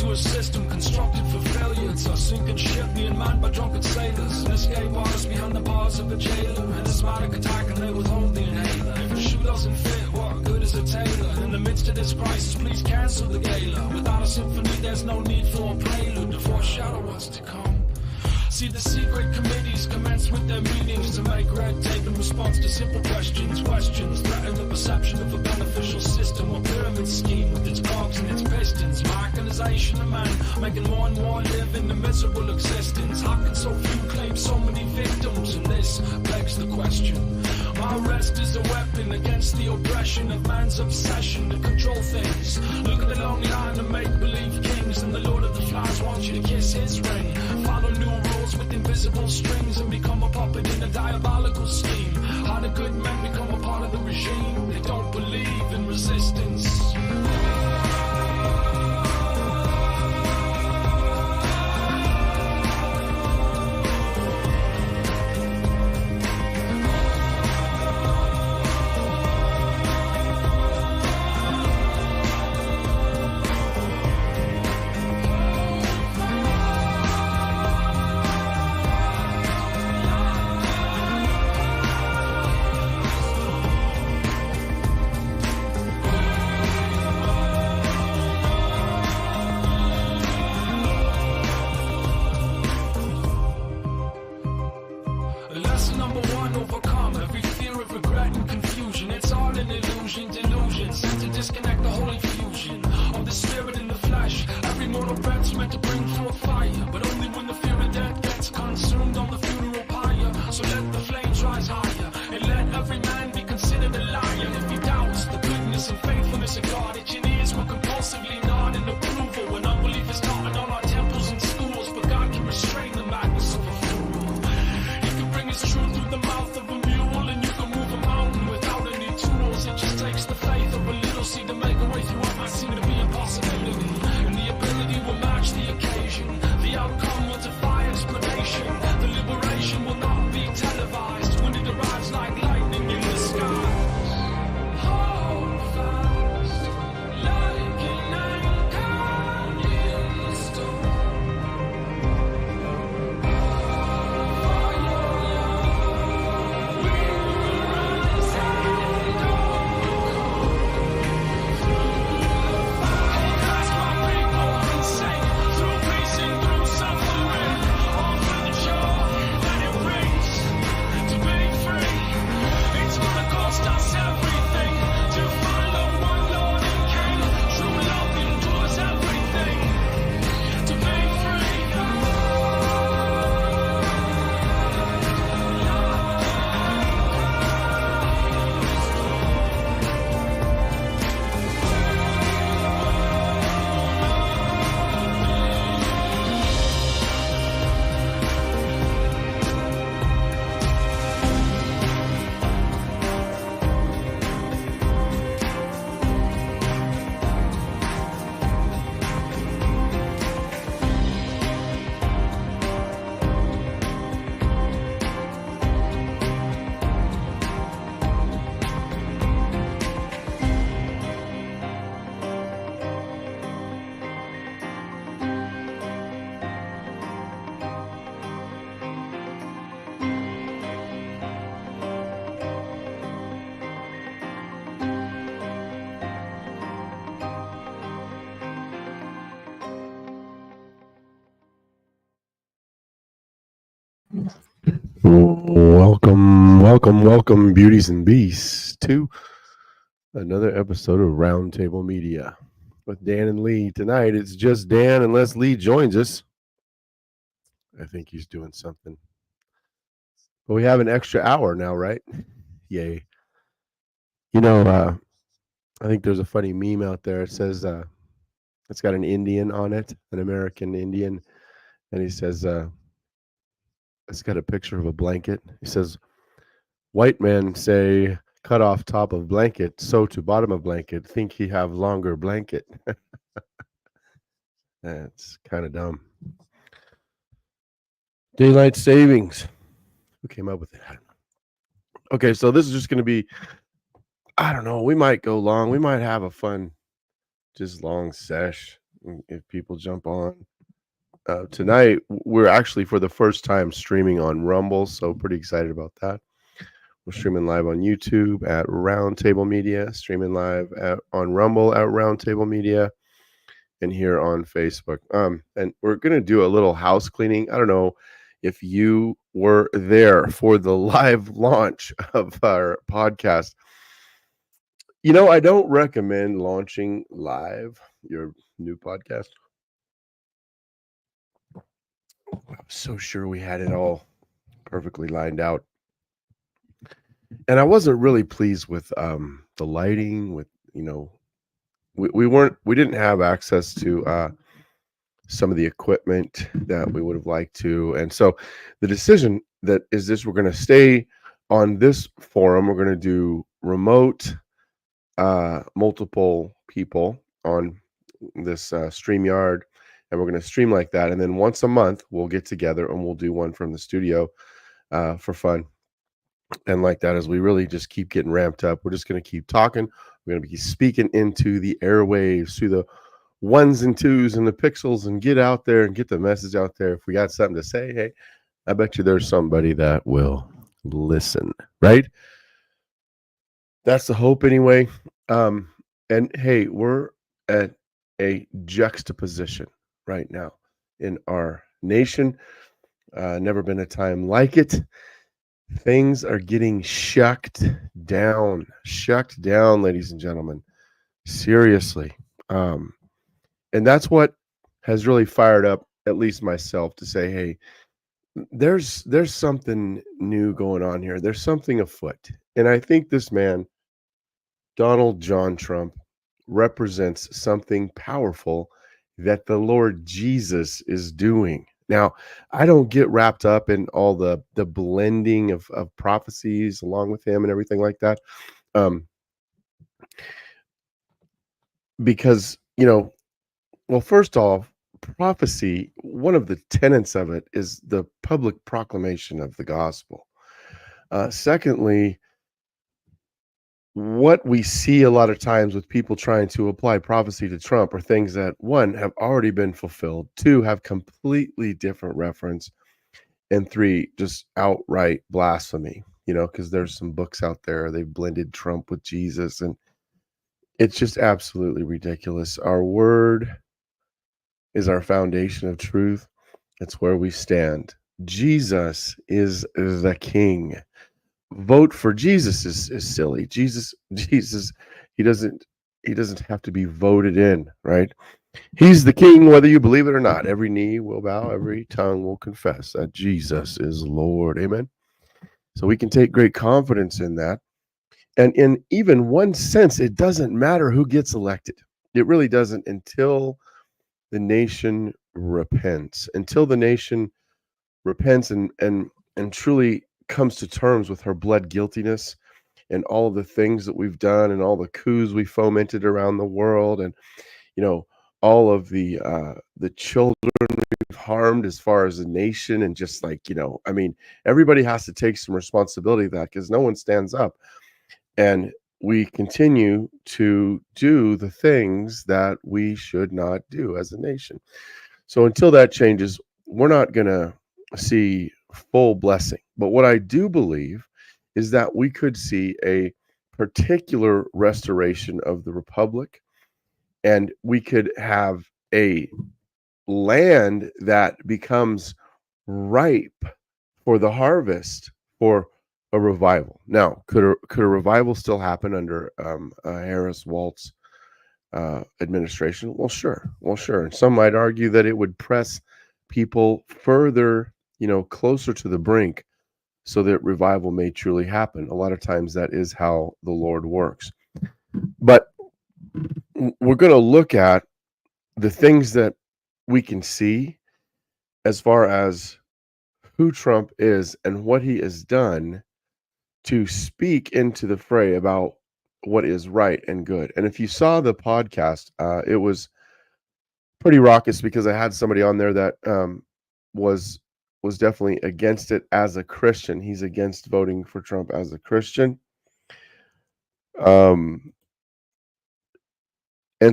A system constructed for failure. It's a sinking ship being manned by drunken sailors. An escape artist behind the bars of a jailer. An asthmatic attack and they withhold the inhaler. If the shoe doesn't fit, what good is a tailor? In the midst of this crisis, please cancel the gala. Without a symphony, there's no need for a prelude to foreshadow what's to come. See, the secret committees commence with their meetings to make red tape in response to simple questions. Questions threaten the perception of a beneficial system or pyramid scheme with its cogs and its pistons. Mechanization of man, making more and more live in a miserable existence. How can so few claim so many victims? And this begs the question. My arrest is a weapon against the oppression of man's obsession to control things. Look at the long line of make-believe kings, and the Lord of the Flies wants you to kiss his ring. Follow new rules with invisible strings and become a puppet in a diabolical scheme. How do good men become a part of the regime? They don't believe in resistance. Welcome, beauties and beasts, to another episode of Roundtable Media with Dan and Lee. Tonight, it's just Dan unless Lee joins us. I think he's doing something. But we have an extra hour now, right? Yay. You know, I think there's a funny meme out there. It says it's got an Indian on it, an American Indian, and he says it's got a picture of a blanket. He says, "White men say cut off top of blanket, sew to bottom of blanket. Think he have longer blanket." That's kind of dumb. Daylight savings. Who came up with that? Okay, so this is just going to be, I don't know, we might go long. We might have a fun, just long sesh if people jump on. Tonight, we're actually for the first time streaming on Rumble, so pretty excited about that. We're streaming live on YouTube at Roundtable Media, streaming live on Rumble at Roundtable Media, and here on Facebook. And we're going to do a little house cleaning. I don't know if you were there for the live launch of our podcast. You know, I don't recommend launching live your new podcast. I was so sure we had it all perfectly lined out. And I wasn't really pleased with the lighting, with, you know, we didn't have access to some of the equipment that we would have liked to. And so the decision that is this, we're going to stay on this forum. We're going to do remote, multiple people on this StreamYard, and we're going to stream like that. And then once a month, we'll get together and we'll do one from the studio for fun. And like that, as we really just keep getting ramped up, we're just going to keep talking. We're going to be speaking into the airwaves through the ones and twos and the pixels and get out there and get the message out there. If we got something to say, hey, I bet you there's somebody that will listen, right? That's the hope anyway. And hey, we're at a juxtaposition right now in our nation. Never been a time like it. Things are getting shucked down, ladies and gentlemen. Seriously. And that's what has really fired up at least myself to say, hey, there's something new going on here. There's something afoot. And I think this man, Donald John Trump, represents something powerful that the Lord Jesus is doing. Now, I don't get wrapped up in all the blending of prophecies along with him and everything like that. Because, you know, well, first off, prophecy, one of the tenets of it is the public proclamation of the gospel. Secondly, what we see a lot of times with people trying to apply prophecy to Trump are things that, one, have already been fulfilled, two, have completely different reference, and three, just outright blasphemy, you know, because there's some books out there, they've blended Trump with Jesus, and it's just absolutely ridiculous. Our word is our foundation of truth. It's where we stand. Jesus is the king. Vote for Jesus is silly. Jesus, he doesn't have to be voted in, right? He's the king, whether you believe it or not. Every knee will bow, every tongue will confess that Jesus is Lord. Amen. So we can take great confidence in that. And in even one sense, it doesn't matter who gets elected. It really doesn't until the nation repents. Until the nation repents and truly comes to terms with her blood guiltiness and all of the things that we've done and all the coups we fomented around the world, and, you know, all of the children we've harmed as far as a nation, and just like, you know, I mean, everybody has to take some responsibility of that because no one stands up, and we continue to do the things that we should not do as a nation. So until that changes, we're not going to see full blessing. But what I do believe is that we could see a particular restoration of the republic, and we could have a land that becomes ripe for the harvest, for a revival. Now, could a revival still happen under Harris Waltz administration? Well, sure. And some might argue that it would press people further, you know, closer to the brink, so that revival may truly happen. A lot of times that is how the Lord works. But we're going to look at the things that we can see as far as who Trump is and what he has done to speak into the fray about what is right and good. And if you saw the podcast, it was pretty raucous because I had somebody on there that was definitely against it as a Christian. He's against voting for Trump as a Christian. And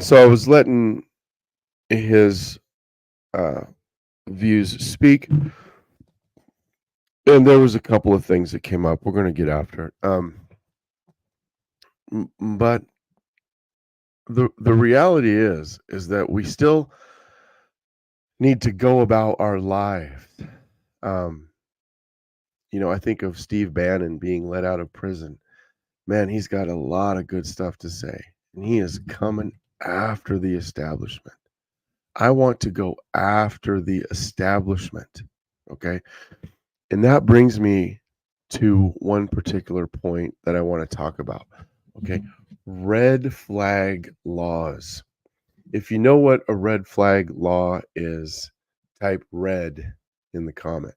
so I was letting his views speak, and there was a couple of things that came up. We're going to get after it. But the reality is that we still need to go about our lives. I think of Steve Bannon being let out of prison. Man, he's got a lot of good stuff to say, and he is coming after the establishment. I want to go after the establishment, okay? And that brings me to one particular point that I want to talk about, okay? Red flag laws. If you know what a red flag law is, type red in the comment.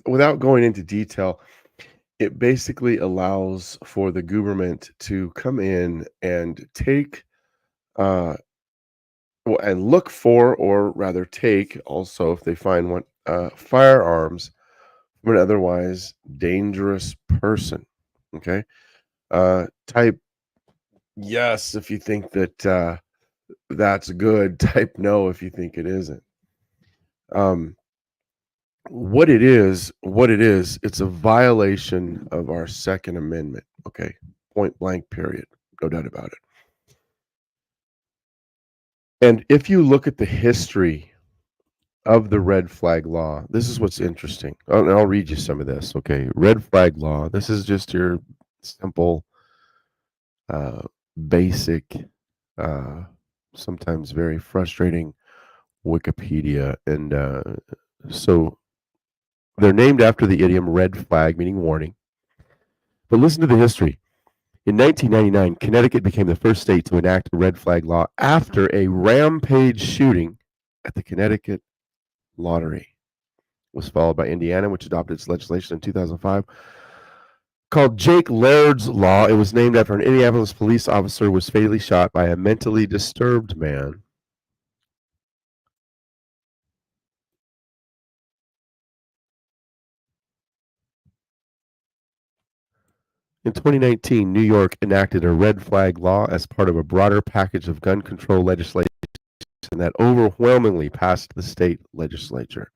Without going into detail, it basically allows for the government to come in and take and look for, or rather take also, if they find one, firearms from an otherwise dangerous person. Okay. Type yes if you think that that's good. Type no if you think it isn't. What it is, it's a violation of our Second Amendment. Okay. Point blank, period. No doubt about it. And if you look at the history of the red flag law, this is what's interesting. I'll read you some of this. Okay. Red flag law. This is just your simple, basic, sometimes very frustrating Wikipedia. And so they're named after the idiom red flag, meaning warning. But listen to the history. In 1999, Connecticut became the first state to enact a red flag law after a rampage shooting at the Connecticut Lottery. It was followed by Indiana, which adopted its legislation in 2005. Called Jake Laird's Law, it was named after an Indianapolis police officer who was fatally shot by a mentally disturbed man. In 2019, New York enacted a red flag law as part of a broader package of gun control legislation that overwhelmingly passed the state legislature.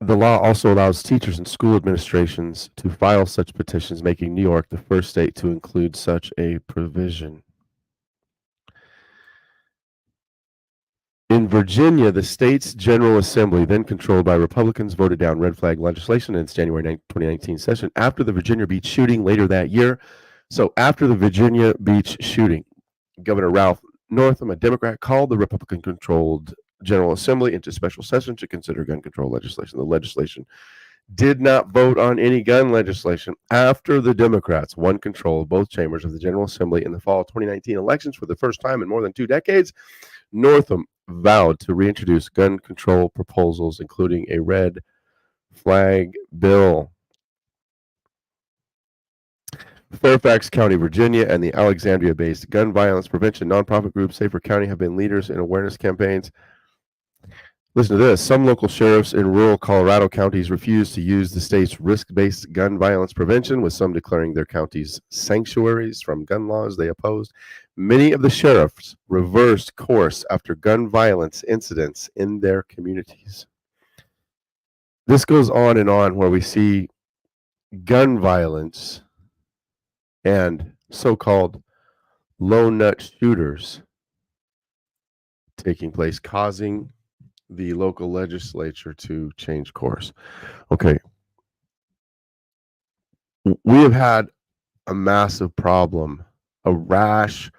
The law also allows teachers and school administrations to file such petitions, making New York the first state to include such a provision. In Virginia, the state's General Assembly, then controlled by Republicans, voted down red flag legislation in its January 2019 session after the Virginia Beach shooting later that year. So after the Virginia Beach shooting, Governor Ralph Northam, a Democrat, called the Republican-controlled General Assembly into special session to consider gun control legislation. The legislation did not vote on any gun legislation after the Democrats won control of both chambers of the General Assembly in the fall of 2019 elections for the first time in more than 2 decades. Northam vowed to reintroduce gun control proposals, including a red flag bill. Fairfax County, Virginia, and the Alexandria-based gun violence prevention nonprofit group Safer County have been leaders in awareness campaigns. Listen to this. Some local sheriffs in rural Colorado counties refuse to use the state's risk-based gun violence prevention, with some declaring their counties sanctuaries from gun laws they opposed. Many of the sheriffs reversed course after gun violence incidents in their communities. This goes on and on, where we see gun violence and so-called lone nut shooters taking place, causing the local legislature to change course. Okay. We have had a massive problem, a rash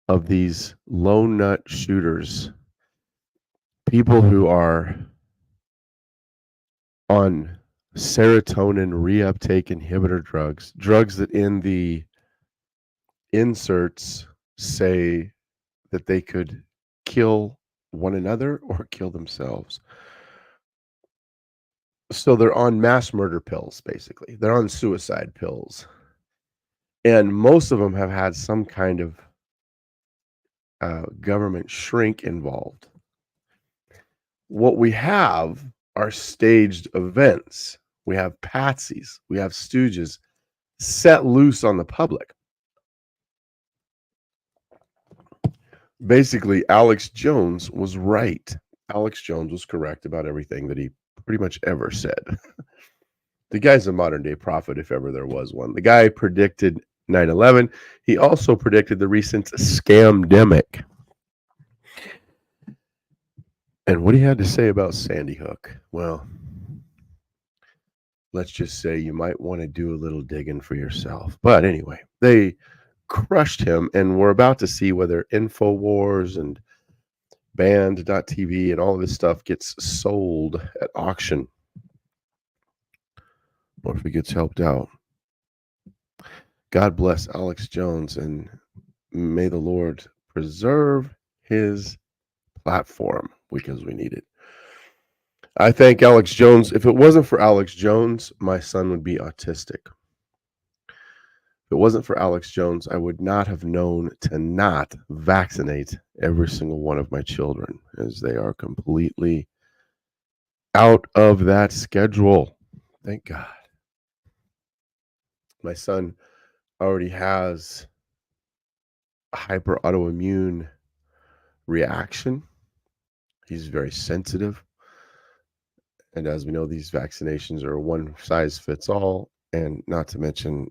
of these lone nut shooters, people who are on serotonin reuptake inhibitor drugs that in the inserts say that they could kill one another or kill themselves. So they're on mass murder pills, basically. They're on suicide pills. And most of them have had some kind of government shrink involved. What we have are staged events. We have patsies. We have stooges set loose on the public. Basically, Alex Jones was right. Alex Jones was correct about everything that he pretty much ever said. The guy's a modern day prophet, if ever there was one. The guy predicted 9/11. He also predicted the recent scamdemic. And what he had to say about Sandy Hook, well, let's just say you might want to do a little digging for yourself. But anyway, they crushed him, and we're about to see whether InfoWars and Band.tv and all of this stuff gets sold at auction or if it gets helped out. God bless Alex Jones, and may the Lord preserve his platform because we need it. I thank Alex Jones. If it wasn't for Alex Jones, my son would be autistic. If it wasn't for Alex Jones, I would not have known to not vaccinate every single one of my children, as they are completely out of that schedule. Thank God. My son already has a hyper autoimmune reaction. He's very sensitive. And as we know, these vaccinations are one size fits all, and not to mention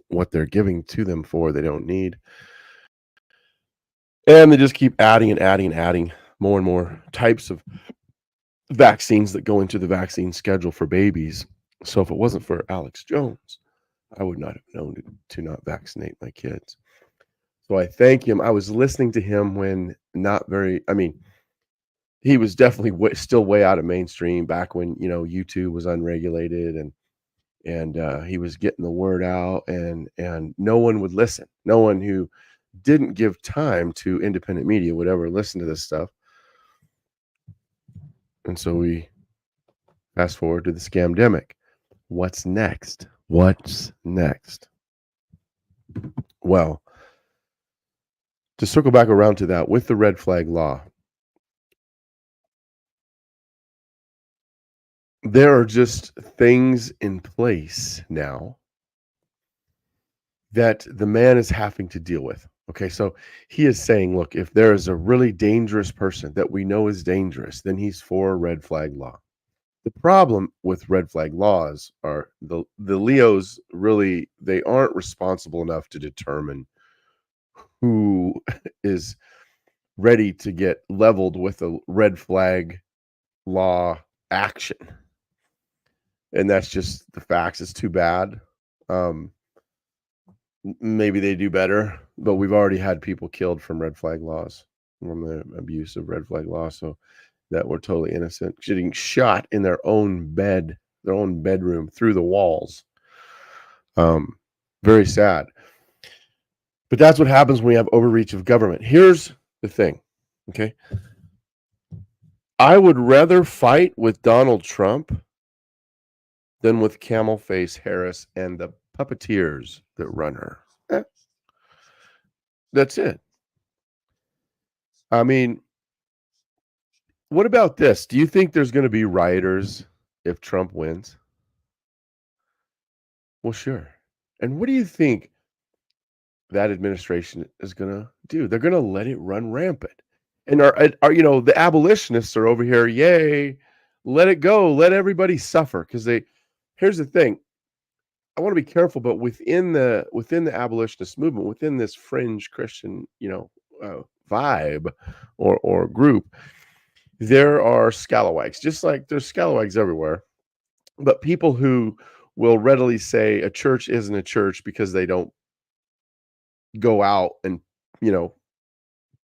what they're giving to them for they don't need. And they just keep adding and adding and adding more and more types of vaccines that go into the vaccine schedule for babies. So if it wasn't for Alex Jones, I would not have known to not vaccinate my kids. So I thank him. I was listening to him when he was definitely still way out of mainstream back when, YouTube was unregulated and he was getting the word out and no one would listen. No one who didn't give time to independent media would ever listen to this stuff. And so we fast forward to the scamdemic. What's next? What's next? Well, to circle back around to that, with the red flag law, there are just things in place now that the man is having to deal with. Okay, so he is saying, look, if there is a really dangerous person that we know is dangerous, then he's for red flag law. The problem with red flag laws are the Leos really, they aren't responsible enough to determine who is ready to get leveled with a red flag law action. And that's just the facts. It's too bad. Maybe they do better, but we've already had people killed from red flag laws, from the abuse of red flag law, so that were totally innocent, getting shot in their own bed, their own bedroom, through the walls. Very sad. But that's what happens when we have overreach of government. Here's the thing, okay? I would rather fight with Donald Trump than with Camel Face Harris and the puppeteers that run her. That's it. I mean, what about this? Do you think there's going to be rioters if Trump wins? Well, sure. And what do you think that administration is going to do? They're going to let it run rampant. And are the abolitionists are over here, yay, let it go, let everybody suffer, because here's the thing. I want to be careful, but within the abolitionist movement, within this fringe Christian, vibe or group, there are scalawags, just like there's scalawags everywhere. But people who will readily say a church isn't a church because they don't go out and,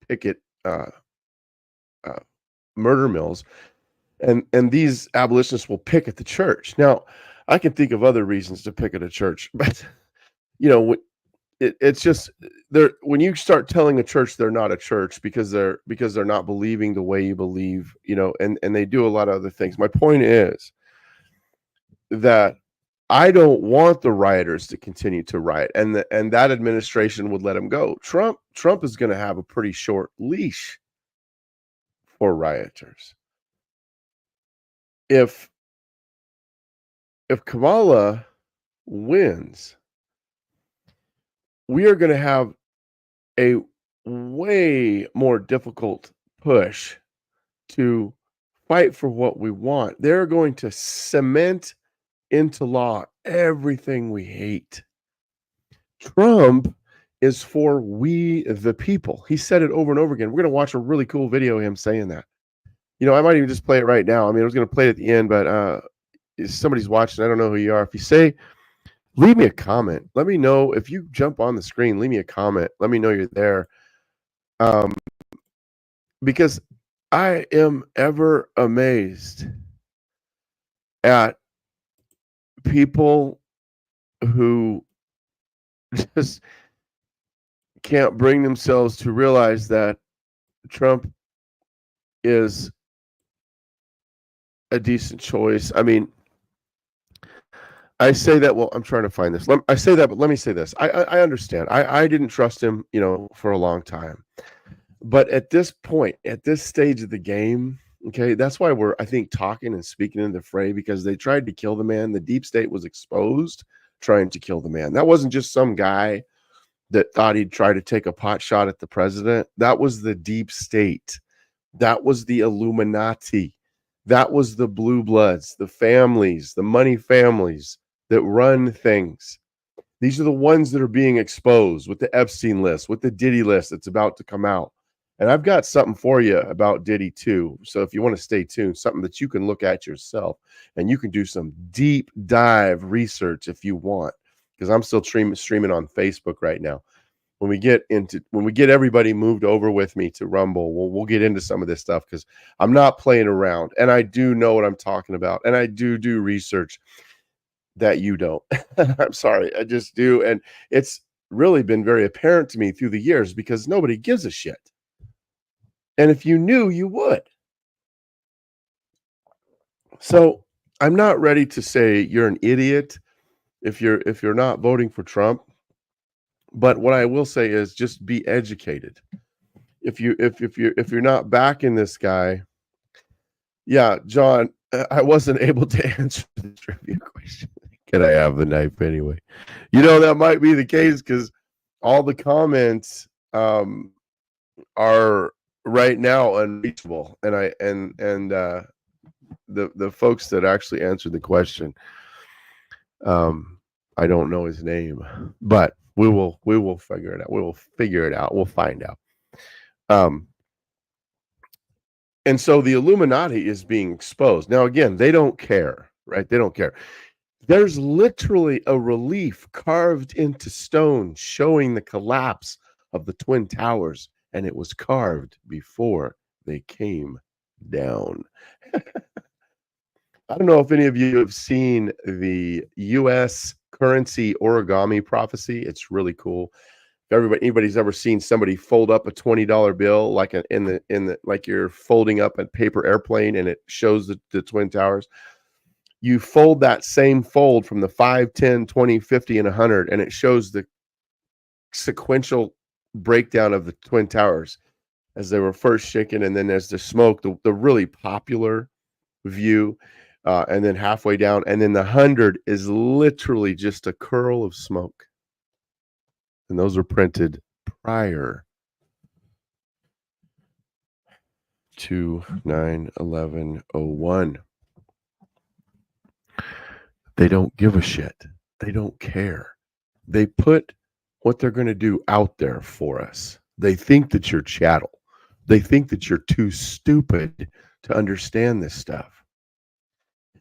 picket murder mills. And these abolitionists will pick at the church. Now, I can think of other reasons to pick at a church, but it's just when you start telling a church they're not a church because they're not believing the way you believe, and they do a lot of other things. My point is that I don't want the rioters to continue to riot, and that administration would let them go. Trump is going to have a pretty short leash for rioters. If Kamala wins, we are going to have a way more difficult push to fight for what we want. They're going to cement into law everything we hate. Trump is for we the people. He said it over and over again. We're going to watch a really cool video of him saying that. I might even just play it right now. I mean, I was going to play it at the end, but if somebody's watching, I don't know who you are. If you say, leave me a comment. Let me know if you jump on the screen. Leave me a comment. Let me know you're there. Because I am ever amazed at people who just can't bring themselves to realize that Trump is a decent choice. I mean, I say that, well, I'm trying to find this. I say that, but let me say this. I understand. I didn't trust him, for a long time. But at this point, at this stage of the game, okay, that's why we're, I think, talking and speaking in the fray, because they tried to kill the man. The deep state was exposed trying to kill the man. That wasn't just some guy that thought he'd try to take a pot shot at the president. That was the deep state. That was the Illuminati. That was the blue bloods, the families, the money families that run things. These are the ones that are being exposed with the Epstein list, with the Diddy list that's about to come out. And I've got something for you about Diddy too. So if you want to stay tuned, something that you can look at yourself, and you can do some deep dive research if you want, because I'm still streaming on Facebook right now. When we get everybody moved over with me to Rumble, we'll get into some of this stuff, because I'm not playing around, and I do know what I'm talking about, and I do research that you don't. I'm sorry, I just do, and it's really been very apparent to me through the years, because nobody gives a shit. And if you knew, you would. So I'm not ready to say you're an idiot if you're not voting for Trump. But what I will say is just be educated. If you're not backing this guy, yeah, John, I wasn't able to answer the trivia question. Can I have the knife anyway? That might be the case, because all the comments are right now unreachable, and the folks that actually answered the question, I don't know his name, but we will figure it out. We will figure it out. We'll find out. And so the Illuminati is being exposed. Now, again, they don't care, right? They don't care. There's literally a relief carved into stone showing the collapse of the Twin Towers, and it was carved before they came down. I don't know if any of you have seen the U.S. currency origami prophecy. It's really cool. If anybody's ever seen somebody fold up a $20 bill, like like you're folding up a paper airplane, and it shows the Twin Towers. You fold that same fold from the 5, 10, 20, 50, and 100, and it shows the sequential breakdown of the Twin Towers as they were first shaken, and then as the smoke, the really popular view, and then halfway down, and then the 100 is literally just a curl of smoke. And those were printed prior to 9/11/01. They don't give a shit. They don't care. They put what they're going to do out there for us. They think that you're chattel. They think that you're too stupid to understand this stuff.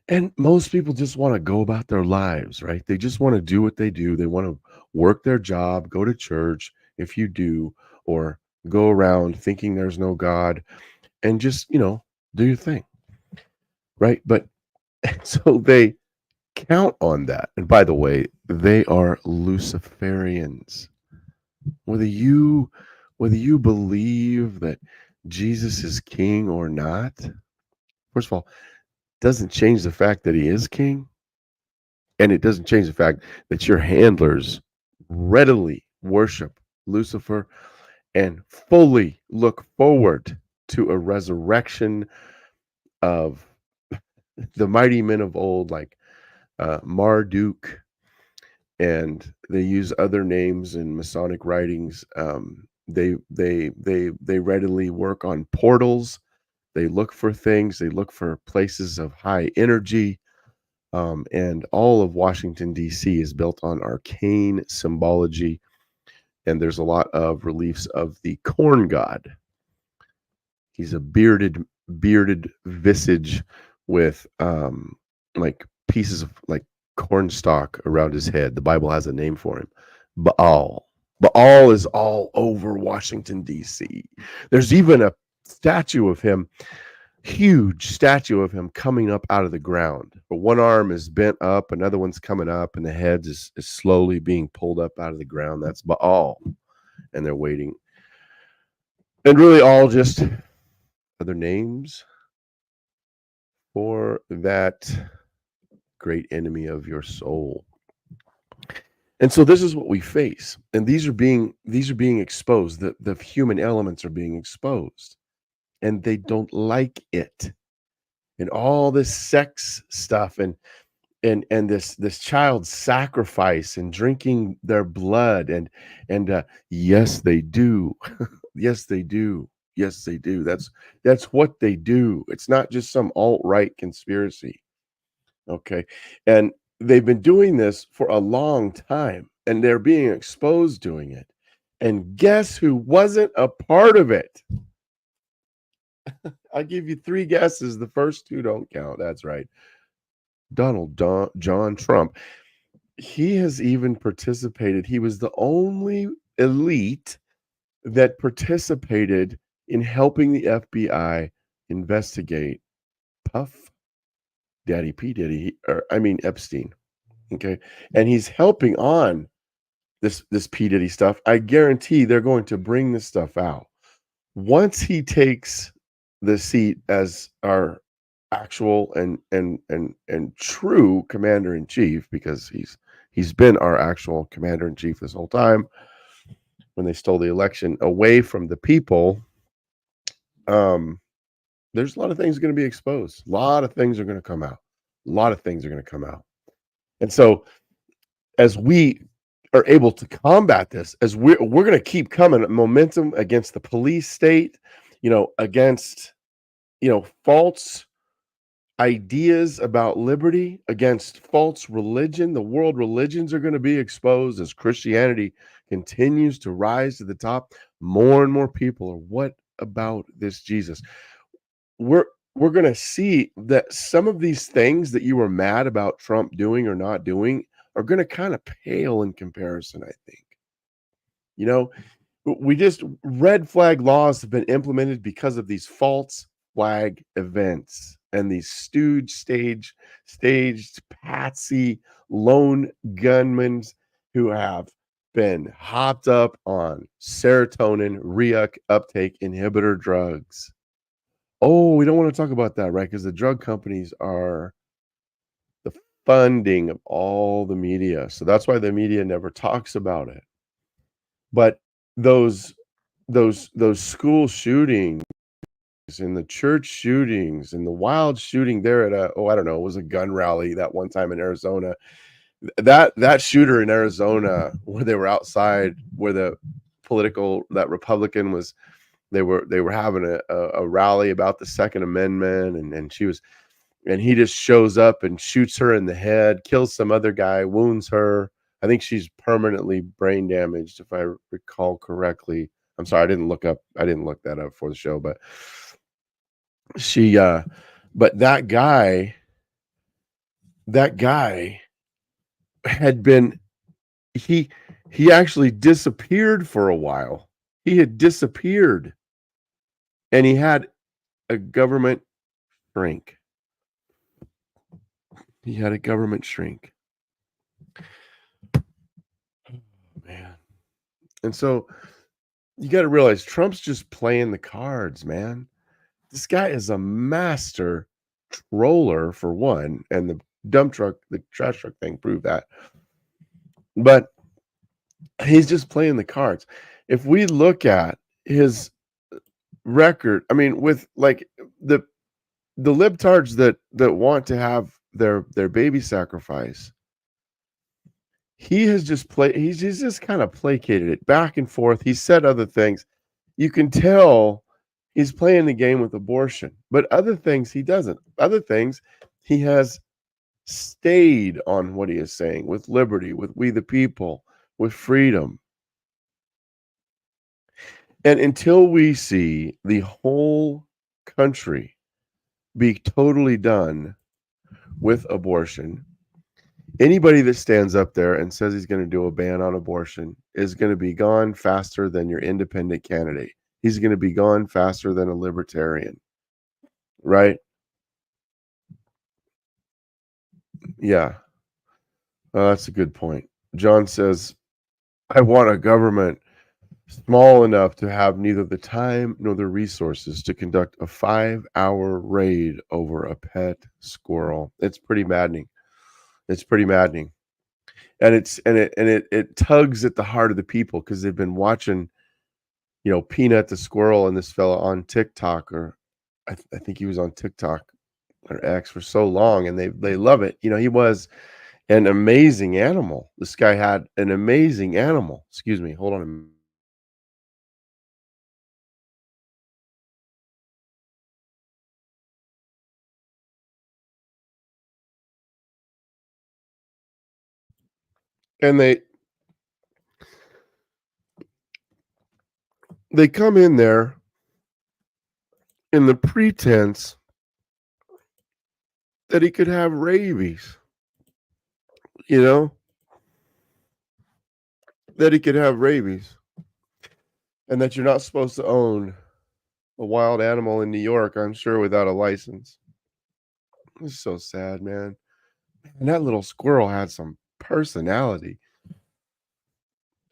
And most people just want to go about their lives, right? They just want to do what they do. They want to work their job, go to church, if you do, or go around thinking there's no God, and just, do your thing. right? But so they count on that. And by the way, they are Luciferians. Whether you believe that Jesus is king or not, first of all, doesn't change the fact that he is king, and it doesn't change the fact that your handlers readily worship Lucifer and fully look forward to a resurrection of the mighty men of old, like Marduk, and they use other names in Masonic writings. They readily work on portals. They look for things. They look for places of high energy. And all of Washington, D.C. is built on arcane symbology. And there's a lot of reliefs of the corn god. He's a bearded visage with like pieces of like cornstalk around his head. The Bible has a name for him. Baal. Baal is all over Washington, D.C. There's even a statue of him, huge statue of him coming up out of the ground. But one arm is bent up, another one's coming up, and the head is slowly being pulled up out of the ground. That's Baal. And they're waiting. And really all just other names for that great enemy of your soul. And so this is what we face. And these are being exposed. The human elements are being exposed. And they don't like it. And all this sex stuff and this child sacrifice and drinking their blood and yes they do. Yes they do. Yes they do. That's what they do. It's not just some alt-right conspiracy. Okay. And they've been doing this for a long time and they're being exposed doing it. And guess who wasn't a part of it? I'll give you 3 guesses. The first 2 don't count. That's right. John Trump. He has even participated. He was the only elite that participated in helping the FBI investigate Puff Daddy P. Diddy, Epstein. Okay. And he's helping on this P. Diddy stuff. I guarantee they're going to bring this stuff out. Once he takes the seat as our actual and true commander-in-chief, because he's been our actual commander-in-chief this whole time, when they stole the election away from the people, there's a lot of things going to be exposed. A lot of things are going to come out. A lot of things are going to come out. And so as we are able to combat this, as we're going to keep coming momentum against the police state, against, false ideas about liberty, against false religion. The world religions are going to be exposed as Christianity continues to rise to the top. More and more people are, what about this Jesus? We're going to see that some of these things that you were mad about Trump doing or not doing are going to kind of pale in comparison, I think. We just, red flag laws have been implemented because of these false flag events and these staged patsy lone gunmen who have been hopped up on serotonin reuptake inhibitor drugs. Oh, we don't want to talk about that, right? Because the drug companies are the funding of all the media. So that's why the media never talks about it. But those school shootings and the church shootings and the wild shooting there at it was a gun rally that one time in Arizona. That shooter in Arizona, where they were outside, where that Republican was, they were having a rally about the Second Amendment, and he just shows up and shoots her in the head, kills some other guy, wounds her. I think she's permanently brain damaged, if I recall correctly. I'm sorry, I didn't look that up for the show, but but that guy had been, he actually disappeared for a while. He had disappeared, and he had a government shrink He had a government shrink. Man. And so you got to realize Trump's just playing the cards, man. This guy is a master troller, for one, and the trash truck thing proved that. But he's just playing the cards. If we look at his record, I mean, with like the libtards that want to have their baby sacrifice, he's just kind of placated it back and forth. He said other things. You can tell he's playing the game with abortion, but other things he doesn't. Other things he has stayed on what he is saying, with liberty, with we the people, with freedom. And until we see the whole country be totally done with abortion, anybody that stands up there and says he's going to do a ban on abortion is going to be gone faster than your independent candidate. He's going to be gone faster than a libertarian, right? Yeah, that's a good point. John says, I want a government small enough to have neither the time nor the resources to conduct a 5-hour raid over a pet squirrel. It's pretty maddening. It's pretty maddening. And it tugs at the heart of the people because they've been watching, Peanut the squirrel and this fella on TikTok, or I think he was on TikTok or X for so long, and they love it. He was an amazing animal. This guy had an amazing animal. Excuse me. Hold on a minute. And they come in there in the pretense that he could have rabies, that he could have rabies, and that you're not supposed to own a wild animal in New York, I'm sure, without a license. It's so sad, man. And that little squirrel had some personality.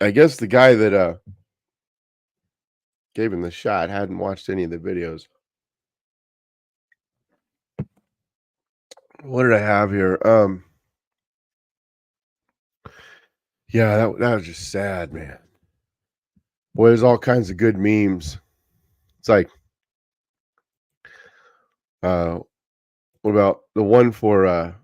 I guess the guy that gave him the shot hadn't watched any of the videos. What did I have here? Yeah, that was just sad, man. Boy, there's all kinds of good memes. It's like, what about the one for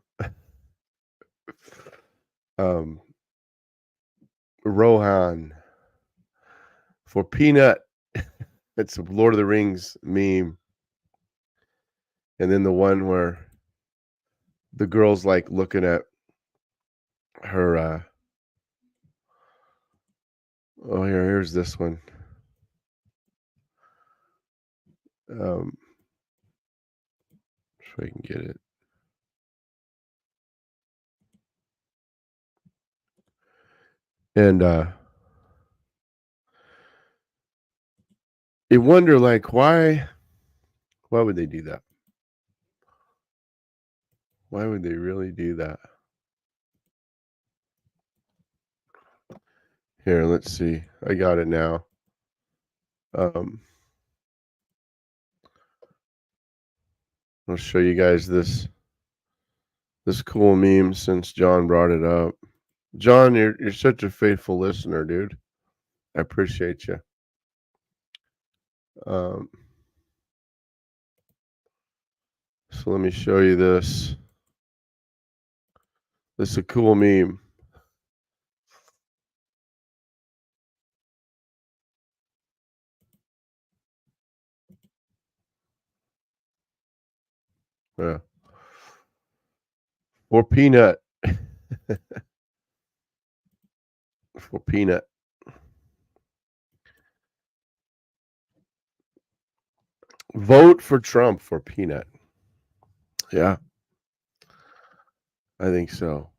Rohan for Peanut? It's a Lord of the Rings meme. And then the one where the girl's like looking at her here's this one. If I can get it. And you wonder, like, why would they do that? Why would they really do that? Here, let's see. I got it now. I'll show you guys this cool meme since John brought it up. John, you're such a faithful listener, dude. I appreciate you. So let me show you this. This is a cool meme. Yeah. For Peanut. For Peanut. Vote for Trump for Peanut. Yeah. I think so.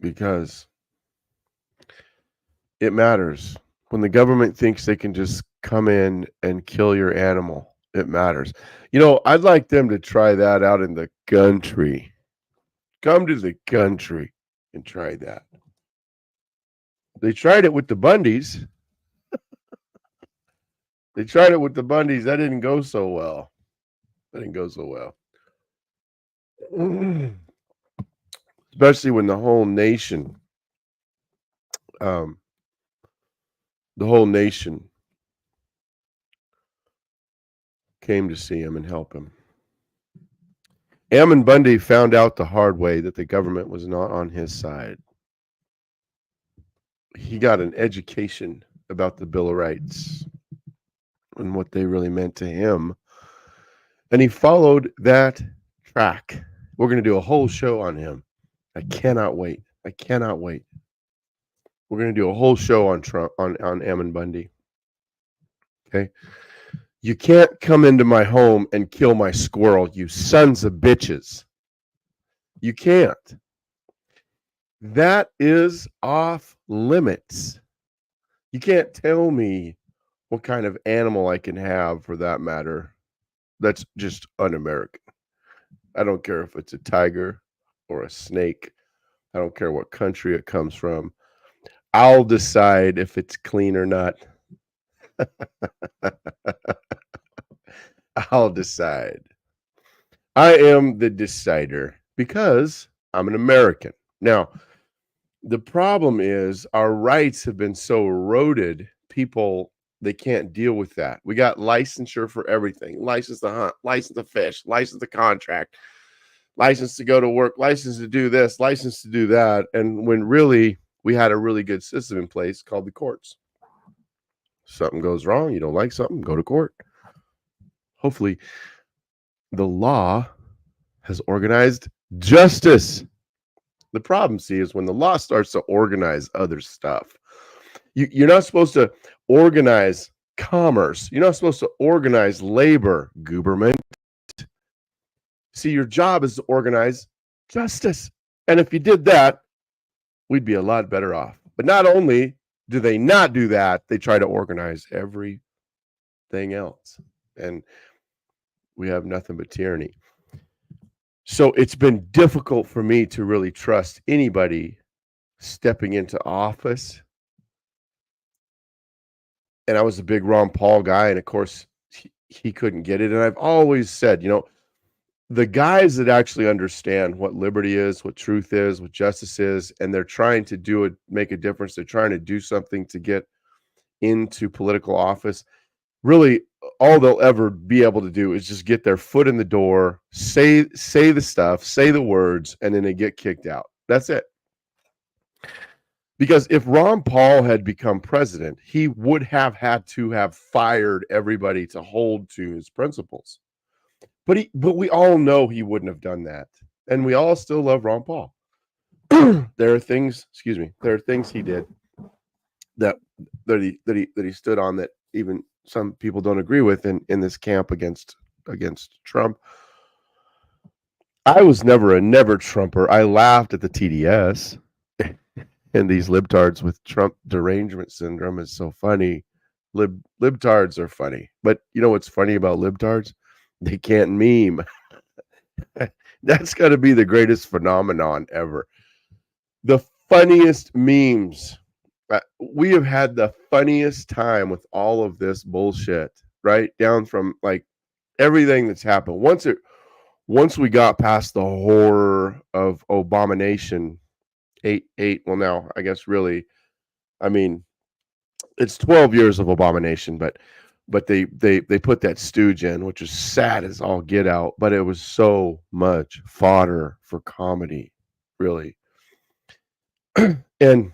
Because it matters. When the government thinks they can just come in and kill your animal, it matters. I'd like them to try that out in the country. Come to the country and try that. They tried it with the Bundys. That didn't go so well. Especially when the whole nation came to see him and help him. Ammon Bundy found out the hard way that the government was not on his side. He got an education about the Bill of Rights and what they really meant to him. And he followed that track. We're going to do a whole show on him. I cannot wait. We're going to do a whole show on Trump, on Ammon Bundy. Okay. You can't come into my home and kill my squirrel, you sons of bitches. You can't. That is off limits. You can't tell me what kind of animal I can have, for that matter. That's just un-American. I don't care if it's a tiger or a snake. I don't care what country it comes from. I'll decide if it's clean or not. I'll decide. I am the decider because I'm an American. Now, the problem is our rights have been so eroded, people, they can't deal with that. We got licensure for everything. License to hunt, license to fish, license to contract, license to go to work, license to do this, license to do that. And when really we had a really good system in place called the courts. Something goes wrong, you don't like something, go to court. Hopefully, the law has organized justice. The problem, see, is when the law starts to organize other stuff. You're not supposed to organize commerce. You're not supposed to organize labor, gooberment. See, your job is to organize justice. And if you did that, we'd be a lot better off. But not only do they not do that, they try to organize everything else. And we have nothing but tyranny. So it's been difficult for me to really trust anybody stepping into office. And I was a big Ron Paul guy, and of course, he couldn't get it. And I've always said, the guys that actually understand what liberty is, what truth is, what justice is, and they're trying to do it, make a difference. They're trying to do something to get into political office. Really, all they'll ever be able to do is just get their foot in the door, say the stuff, say the words, and then they get kicked out. That's it. Because if Ron Paul had become president, he would have had to have fired everybody to hold to his principles. But we all know he wouldn't have done that. And we all still love Ron Paul. There are things he did that he stood on that even some people don't agree with in this camp against Trump. I was never a never Trumper. I laughed at the TDS and these libtards with Trump derangement syndrome is so funny. Libtards are funny. But you know what's funny about libtards? They can't meme. That's got to be the greatest phenomenon ever. The funniest memes. We have had the funniest time with all of this bullshit, right? Down from like everything that's happened. Once we got past the horror of abomination, 8, well now, I guess really, I mean, it's 12 years of abomination, but they put that stooge in, which is sad as all get out, but it was so much fodder for comedy, really. And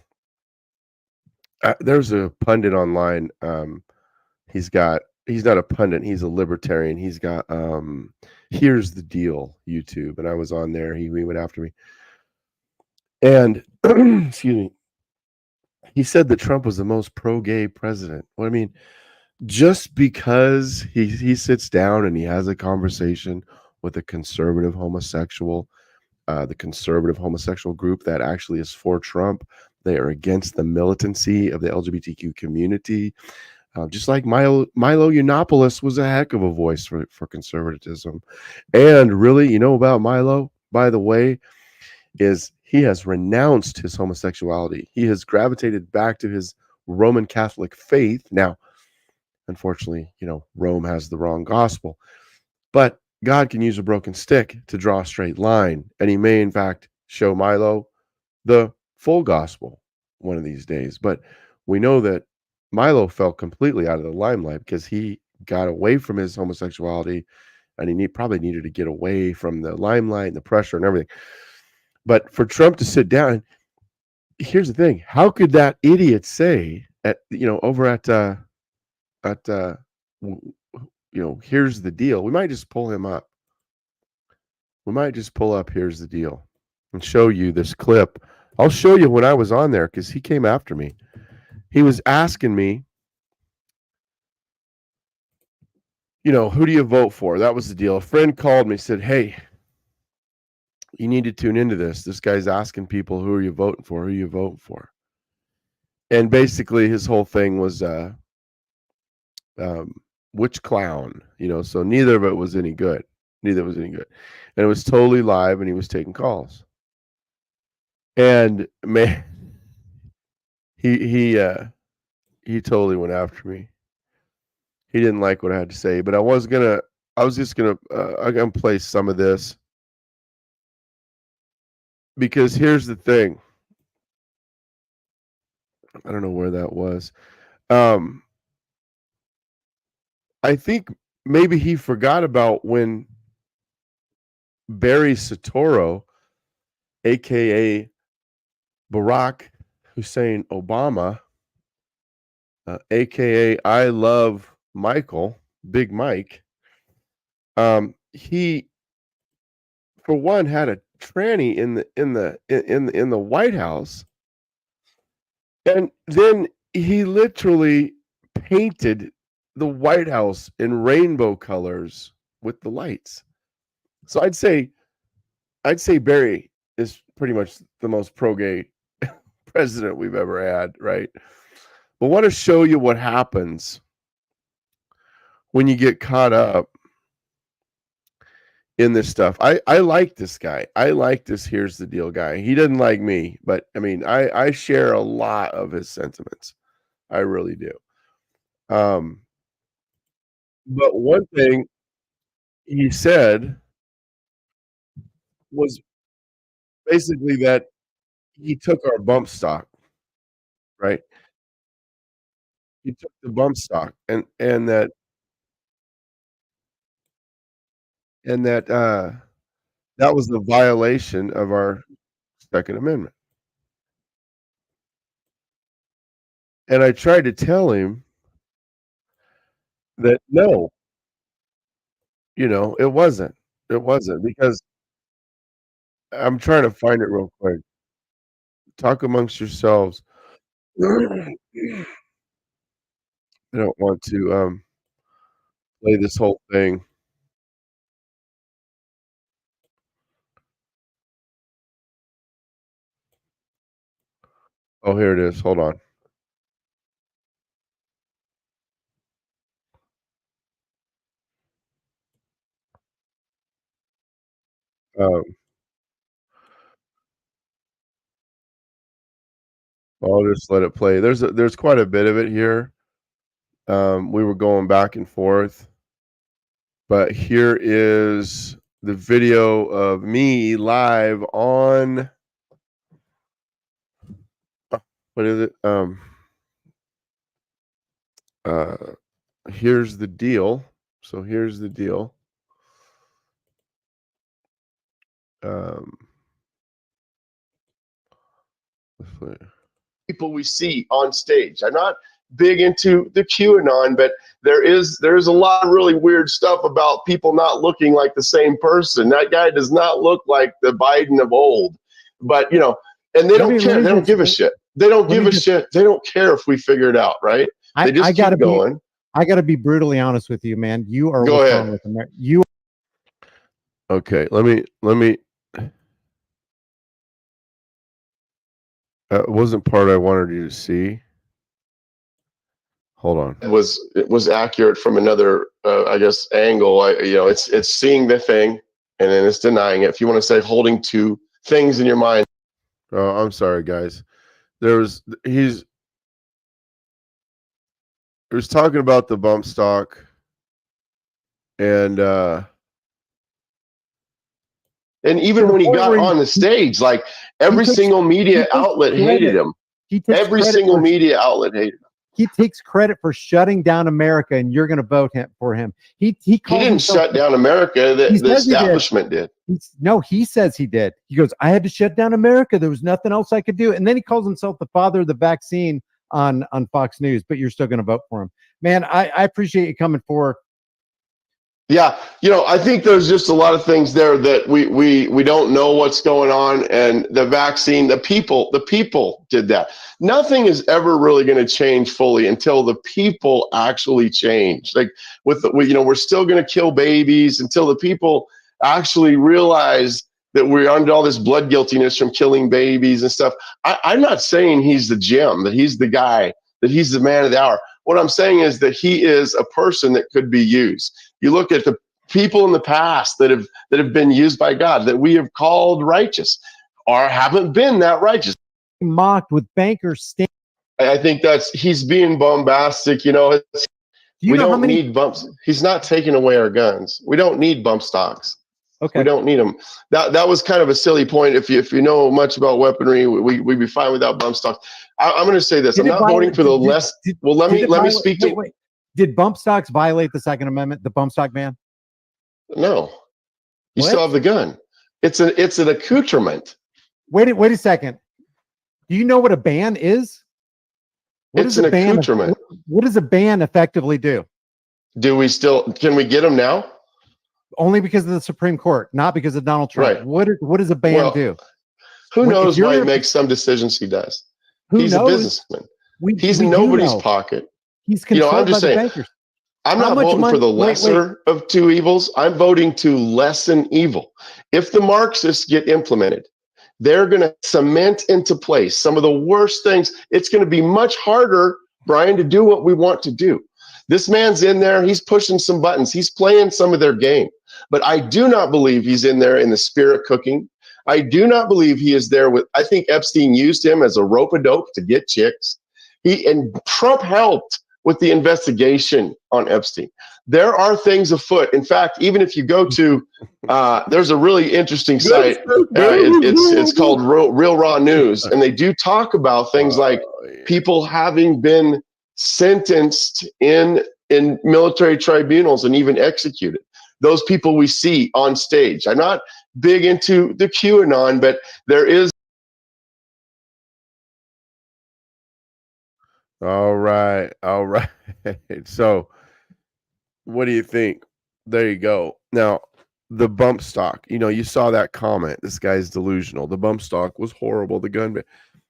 there's a pundit online. He's not a pundit. He's a libertarian. He's got Here's the Deal YouTube, and I was on there. He went after me, and excuse me. He said that Trump was the most pro-gay president. Well, I mean, just because he sits down and he has a conversation with a conservative homosexual, the conservative homosexual group that actually is for Trump. They are against the militancy of the LGBTQ community. Just like Milo Yiannopoulos was a heck of a voice for conservatism. And really, about Milo, by the way, is he has renounced his homosexuality. He has gravitated back to his Roman Catholic faith. Now, unfortunately, Rome has the wrong gospel, but God can use a broken stick to draw a straight line, and he may, in fact, show Milo the full gospel one of these days. But we know that Milo fell completely out of the limelight because he got away from his homosexuality, and he probably needed to get away from the limelight and the pressure and everything. But for Trump to sit down, here's the thing: how could that idiot say over at here's the deal? We might just pull him up. We might just pull up here's the deal and show you this clip. I'll show you when I was on there because he came after me. He was asking me, who do you vote for? That was the deal. A friend called me, said, hey, you need to tune into this. This guy's asking people, who are you voting for? Who are you voting for? And basically his whole thing was which clown, so neither of it was any good. Neither was any good. And it was totally live, and he was taking calls. And man, he totally went after me. He didn't like what I had to say, but I'm gonna play some of this because here's the thing. I don't know where that was. I think maybe he forgot about when Barry Soetoro, aka Barack Hussein Obama, aka I Love Michael, Big Mike. He, for one, had a tranny in the White House, and then he literally painted the White House in rainbow colors with the lights. So I'd say Barry is pretty much the most pro-gay president we've ever had, right? But I want to show you what happens when you get caught up in this stuff. I like this guy. I like this here's the deal guy. He doesn't like me, but I mean, I share a lot of his sentiments. I really do. But one thing he said was basically that he took our bump stock, right? He took the bump stock and that was the violation of our Second Amendment. And I tried to tell him that no, it wasn't. It wasn't because I'm trying to find it real quick. Talk amongst yourselves. I don't want to play this whole thing. Oh, here it is. Hold on. I'll just let it play. There's quite a bit of it here. We were going back and forth, but here is the video of me live on. What is it? Here's the deal. So here's the deal. People we see on stage. I'm not big into the QAnon, but there's a lot of really weird stuff about people not looking like the same person. That guy does not look like the Biden of old, but and they don't care. They don't give a shit. They don't give a shit. They don't care if we figure it out, right? They just keep going. I gotta be brutally honest with you, man. You are go ahead. With you. Okay, let me. It wasn't part I wanted you to see. Hold on. It was accurate from another, I guess, angle. It's seeing the thing and then it's denying it. If you want to say holding to things in your mind. Oh, I'm sorry, guys. He was talking about the bump stock, and even when he got on the stage, like every single media outlet hated him. Every single media outlet hated him. He takes credit for shutting down America, and you're going to vote for him. He didn't shut down America. The establishment did. No, he says he did. He goes, I had to shut down America. There was nothing else I could do. And then he calls himself the father of the vaccine on Fox News, but you're still going to vote for him. Man, I appreciate you coming forward. Yeah, I think there's just a lot of things there that we don't know what's going on, and the vaccine, the people did that. Nothing is ever really going to change fully until the people actually change. Like we're still going to kill babies until the people actually realize that we're under all this blood guiltiness from killing babies and stuff. I'm not saying he's the Jim, that he's the guy, that he's the man of the hour. What I'm saying is that he is a person that could be used. You look at the people in the past that have been used by God, that we have called righteous, or haven't been that righteous. Mocked with bankers. I think he's being bombastic. We don't need bumps. He's not taking away our guns. We don't need bump stocks. Okay. We don't need them. That was kind of a silly point. If you know much about weaponry, we'd be fine without bump stocks. I'm going to say this. I'm not voting for the less. Well, let me speak to. Wait. Did bump stocks violate the Second Amendment? The bump stock ban? No. You still have the gun. It's an accoutrement. Wait a second. Do you know what a ban is? It's an accoutrement. What does a ban effectively do? Can we get them now? Only because of the Supreme Court, not because of Donald Trump. Right. What does a ban do? Who knows why he makes some decisions he does? He's a businessman. He's in nobody's pocket. He's controlled I'm just by saying, the bankers. I'm not voting for the lesser of two evils. I'm voting to lessen evil. If the Marxists get implemented, they're going to cement into place some of the worst things. It's going to be much harder, Brian, to do what we want to do. This man's in there. He's pushing some buttons. He's playing some of their game. But I do not believe he's in there in the spirit cooking. I do not believe he is there with. I think Epstein used him as a rope-a-dope to get chicks. And Trump helped with the investigation on Epstein. There are things afoot. In fact, even if you go to, there's a really interesting site. It's called Real Raw News, and they do talk about things like people having been sentenced in military tribunals and even executed. Those people we see on stage. I'm not big into the QAnon, but there is. All right. So what do you think? There you go. Now, the bump stock, you saw that comment. This guy's delusional. The bump stock was horrible. The gun ban.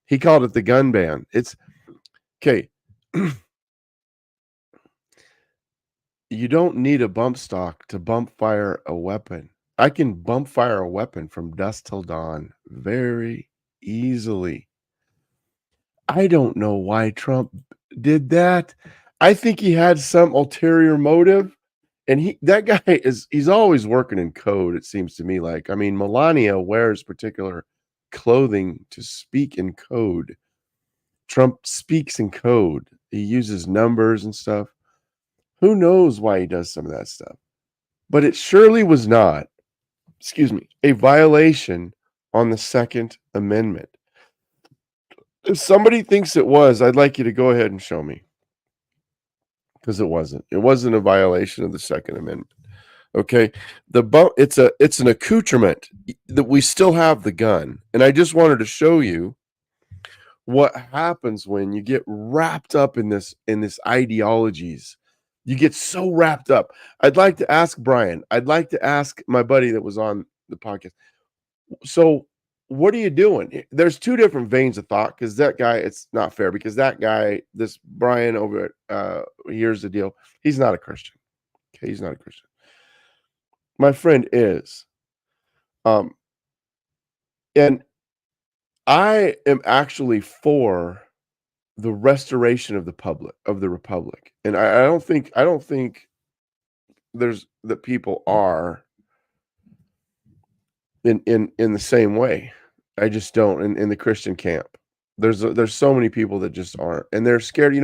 He called it the gun ban. It's okay. You don't need a bump stock to bump fire a weapon. I can bump fire a weapon from dusk till dawn very easily. I don't know why Trump did that. I think he had some ulterior motive, and he's always working in code, it seems to me like. I mean, Melania wears particular clothing to speak in code. Trump speaks in code. He uses numbers and stuff. Who knows why he does some of that stuff? But it surely was not, a violation on the Second Amendment. If somebody thinks it was, I'd like you to go ahead and show me. Because it wasn't. It wasn't a violation of the Second Amendment. Okay. It's an accoutrement that we still have the gun. And I just wanted to show you what happens when you get wrapped up in this ideologies. You get so wrapped up. I'd like to ask Brian. I'd like to ask my buddy that was on the podcast. So what are you doing? There's two different veins of thought, because that guy, it's not fair, because that guy, this Brian over at, here's the deal. He's not a Christian. Okay, he's not a Christian. My friend is. And I am actually for the restoration of the republic. And I don't think there's that people are in the same way. I just don't in the Christian camp. There's so many people that just aren't, and they're scared.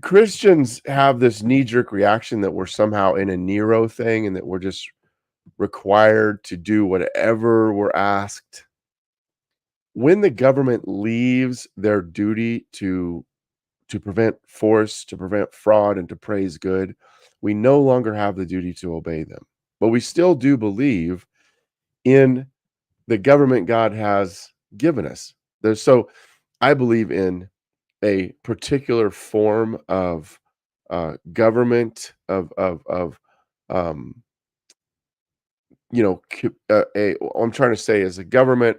Christians have this knee-jerk reaction that we're somehow in a Nero thing and that we're just required to do whatever we're asked. When the government leaves their duty to prevent force, to prevent fraud, and to praise good, we no longer have the duty to obey them. But we still do believe in the government God has given us. So I believe in a particular form of government um, I'm trying to say as a government.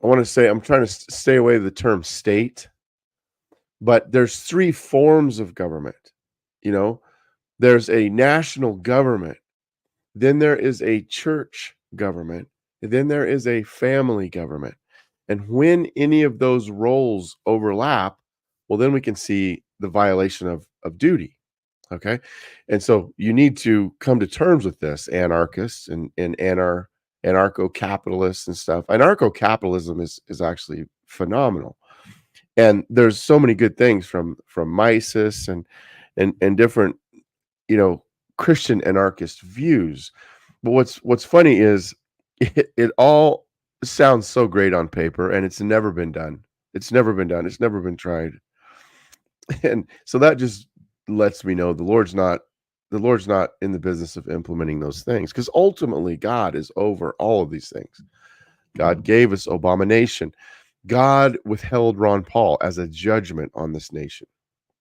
I'm trying to stay away from the term state, but there's three forms of government. There's a national government, then there is a church government, and then there is a family government. And when any of those roles overlap, well, then we can see the violation of duty. Okay. And so you need to come to terms with this, anarchists and anarcho-capitalists and stuff. Anarcho-capitalism is actually phenomenal. And there's so many good things from Mises and different, Christian anarchist views. But what's funny is it all sounds so great on paper, and it's never been done. It's never been done. It's never been tried. And so that just lets me know the Lord's not in the business of implementing those things, because ultimately God is over all of these things. God gave us abomination. God withheld Ron Paul as a judgment on this nation.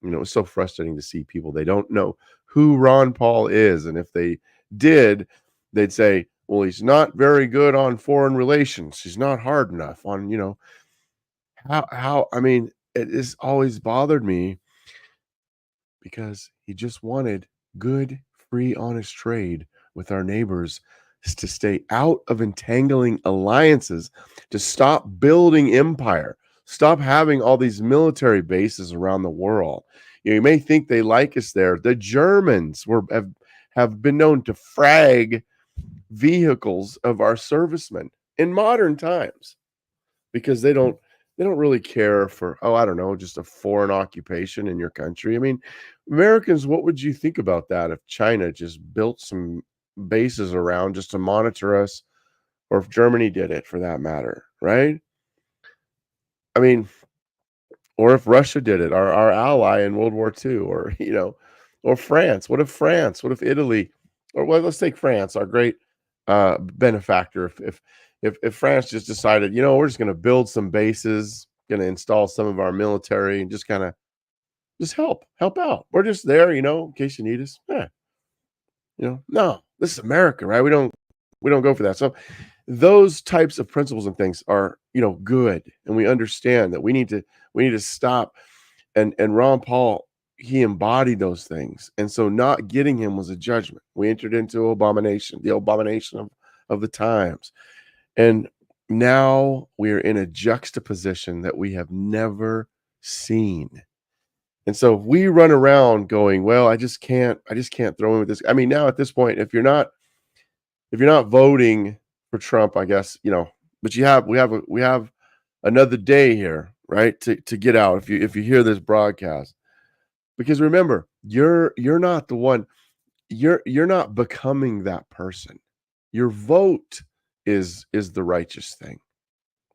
It's so frustrating to see people, they don't know who Ron Paul is. And if they did, they'd say, well, he's not very good on foreign relations. He's not hard enough on, I mean, it has always bothered me because he just wanted good, free, honest trade with our neighbors, to stay out of entangling alliances, to stop building empire, stop having all these military bases around the world. You may think they like us there. The Germans have been known to frag vehicles of our servicemen in modern times because they don't really care for, I don't know, just a foreign occupation in your country. I mean, Americans, what would you think about that if China just built some bases around just to monitor us, or if Germany did it for that matter, right? I mean, or if Russia did it, our ally in World War II, or France. What if Italy, or well, let's take France, our great benefactor. If France just decided, we're just going to build some bases, going to install some of our military and just kind of help out. We're just there, in case you need us. No, this is America, right? We don't go for that. So those types of principles and things are, good. And we understand that we need to stop. And Ron Paul, he embodied those things. And so not getting him was a judgment. We entered into the abomination of the times. And now we're in a juxtaposition that we have never seen. And so we run around going, well, I just can't throw in with this. I mean, now at this point, if you're not voting for Trump, I guess, but we have another day here, right? To get out if you hear this broadcast. Because remember, you're not the one, you're not becoming that person. Your vote is the righteous thing.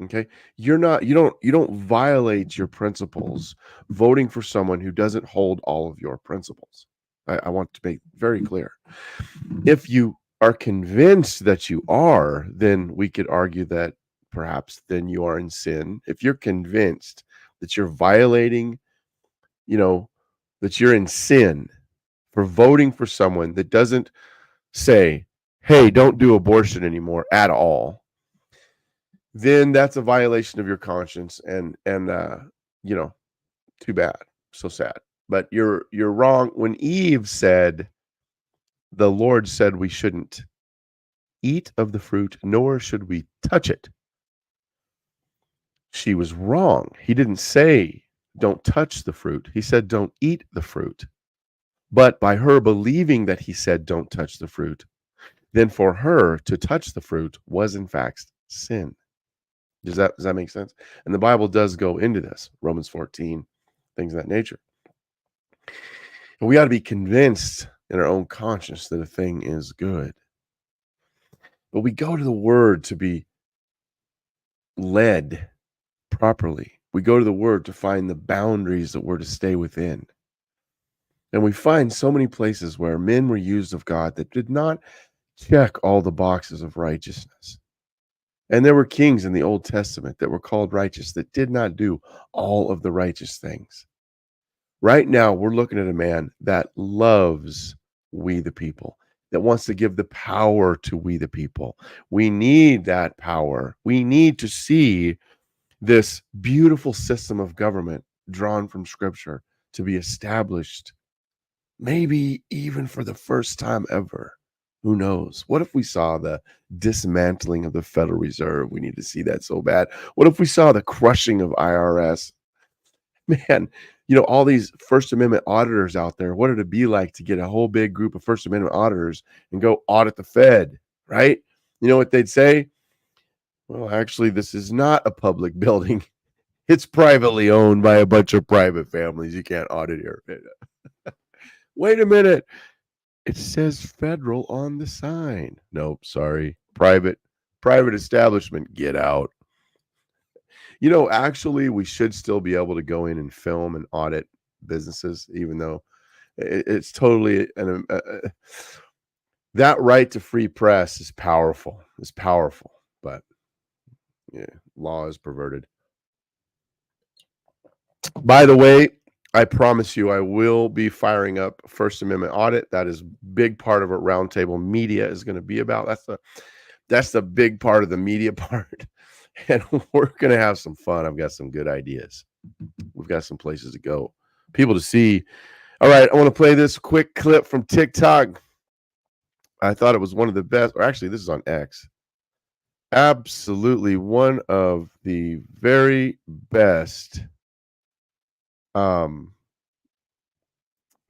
Okay. You don't violate your principles voting for someone who doesn't hold all of your principles. I want to make very clear. If you are convinced that you are, then we could argue that perhaps then you are in sin. If you're convinced that you're violating, that you're in sin for voting for someone that doesn't say, hey, don't do abortion anymore at all, then that's a violation of your conscience, and too bad, so sad. But you're wrong. When Eve said, the Lord said we shouldn't eat of the fruit, nor should we touch it, she was wrong. He didn't say don't touch the fruit. He said don't eat the fruit. But by her believing that he said don't touch the fruit, then for her to touch the fruit was in fact sin. Does that make sense? And the Bible does go into this, Romans 14, things of that nature. And we ought to be convinced in our own conscience that a thing is good. But we go to the Word to be led properly. We go to the Word to find the boundaries that we're to stay within. And we find so many places where men were used of God that did not check all the boxes of righteousness. And there were kings in the Old Testament that were called righteous that did not do all of the righteous things. Right now, we're looking at a man that loves we the people, that wants to give the power to we the people. We need that power. We need to see this beautiful system of government drawn from Scripture to be established, maybe even for the first time ever. Who knows? What if we saw the dismantling of the Federal Reserve? We need to see that so bad. What if we saw the crushing of IRS? Man, all these First Amendment auditors out there, what would it be like to get a whole big group of First Amendment auditors and go audit the Fed, right? You know what they'd say? Well, actually, this is not a public building. It's privately owned by a bunch of private families. You can't audit here. Wait a minute. It says federal on the sign. Nope, sorry. Private establishment. Get out. Actually, we should still be able to go in and film and audit businesses, even though it's totally that right to free press is powerful. It's powerful, but yeah, law is perverted. By the way, I promise you, I will be firing up First Amendment audit. That is a big part of what Roundtable Media is going to be about. That's the big part of the media part. And we're going to have some fun. I've got some good ideas. We've got some places to go, people to see. All right, I want to play this quick clip from TikTok. I thought it was one of the best, or actually, this is on X. Absolutely one of the very best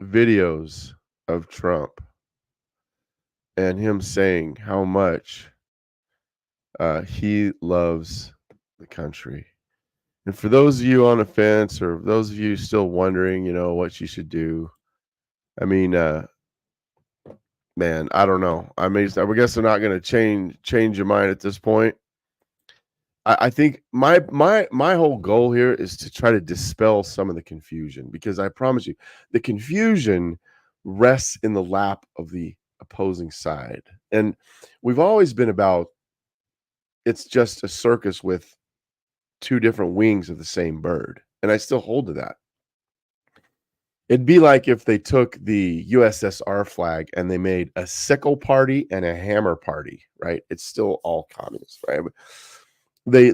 videos of Trump and him saying how much he loves the country. And for those of you on the fence, or those of you still wondering, what you should do, I mean, man, I don't know. I guess they're not going to change your mind at this point. I think my whole goal here is to try to dispel some of the confusion, because I promise you, the confusion rests in the lap of the opposing side. And we've always been about, it's just a circus with two different wings of the same bird. And I still hold to that. It'd be like if they took the USSR flag and they made a sickle party and a hammer party, right? It's still all communist, right? They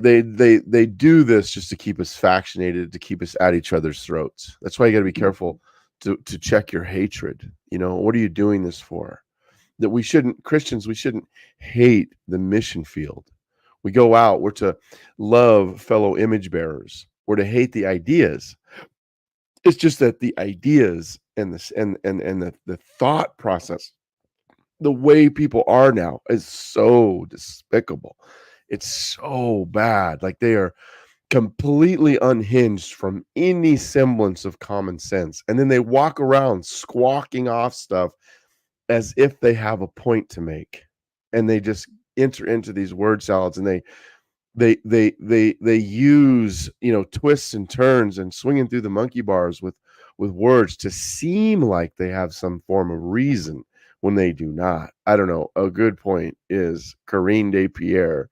do this just to keep us factionated, to keep us at each other's throats. That's why you got to be careful to check your hatred. What are you doing this for? That Christians shouldn't hate the mission field. We go out, we're to love fellow image bearers. We're to hate the ideas. It's just that the ideas and the thought process, the way people are now, is so despicable. It's so bad. Like, they are completely unhinged from any semblance of common sense. And then they walk around squawking off stuff as if they have a point to make. And they just enter into these word salads, and they use, twists and turns and swinging through the monkey bars with words to seem like they have some form of reason when they do not. I don't know. A good point is Karine Des-Pierre,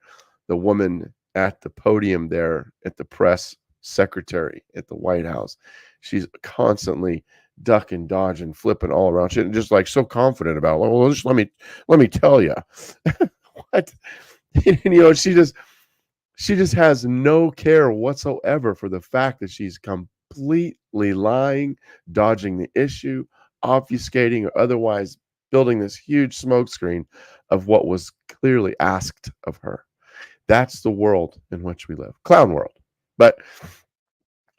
the woman at the podium there at the press secretary at the White House. She's constantly ducking, dodging, flipping all around. She's just like so confident about, well, just let me tell you. What? She just has no care whatsoever for the fact that she's completely lying, dodging the issue, obfuscating, or otherwise building this huge smokescreen of what was clearly asked of her. That's the world in which we live. Clown world. But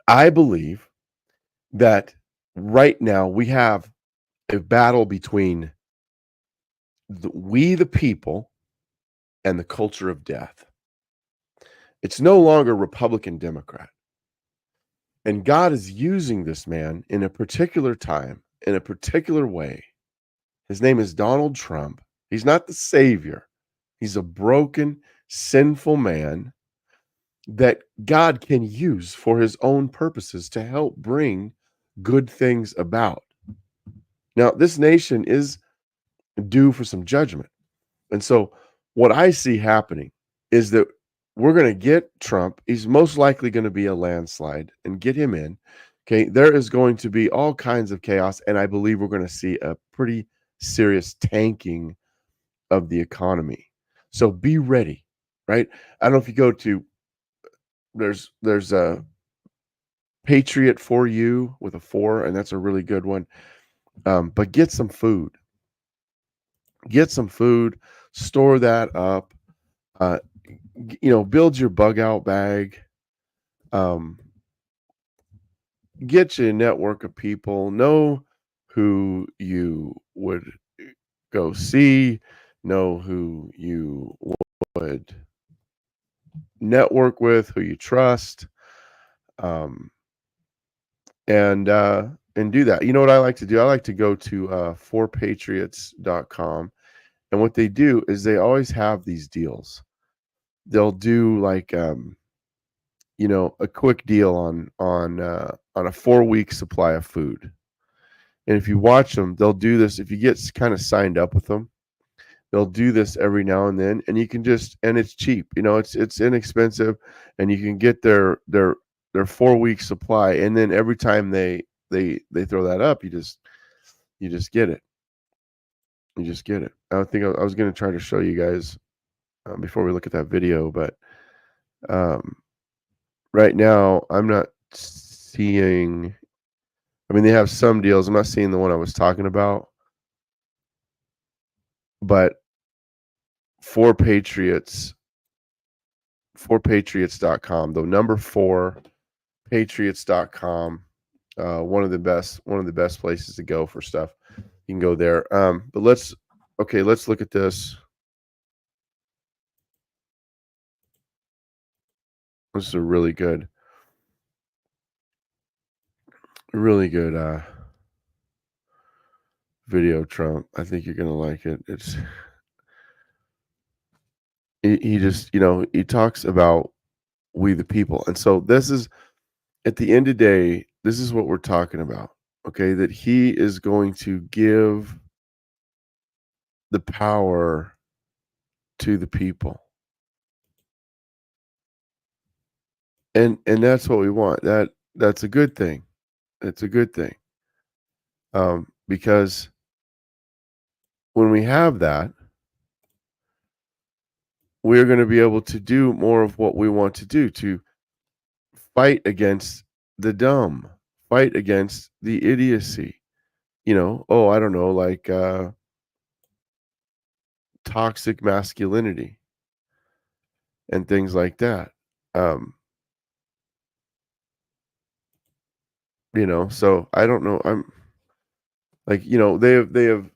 I believe that right now we have a battle between we the people and the culture of death. It's no longer Republican, Democrat. And God is using this man in a particular time, in a particular way. His name is Donald Trump. He's not the savior. He's a broken, sinful man that God can use for his own purposes to help bring good things about. Now, this nation is due for some judgment. And so what I see happening is that we're going to get Trump. He's most likely going to be a landslide and get him in. Okay. There is going to be all kinds of chaos. And I believe we're going to see a pretty serious tanking of the economy. So be ready, right? I don't know if you go to, there's a Patriot for You with a 4, and that's a really good one. But get some food. Get some food, store that up. Build your bug out bag. Get you a network of people. Know who you would go see. Know who you would network with, who you trust, and do that. You know what I like to do? I like to go to 4patriots.com, and what they do is they always have these deals. They'll do like a quick deal on a 4-week supply of food. And if you watch them, they'll do this. If you get kind of signed up with them, they'll do this every now and then, and you can and it's cheap. It's inexpensive, and you can get their 4-week supply. And then every time they throw that up, you just get it. You just get it. I think I was going to try to show you guys before we look at that video, but right now I'm not seeing. I mean, they have some deals. I'm not seeing the one I was talking about, but 4patriots.com, the number 4 patriots.com, one of the best places to go for stuff. You can go there. But let's look at this. This is a really good video, Trump. I think you're gonna like it. He just, he talks about we the people. And so this is, at the end of the day, this is what we're talking about. Okay, that he is going to give the power to the people. And that's what we want. That's a good thing. It's a good thing. Because when we have that, we're going to be able to do more of what we want to do, to fight against the dumb, fight against the idiocy. I don't know, like toxic masculinity and things like that. So I don't know. I'm like, they have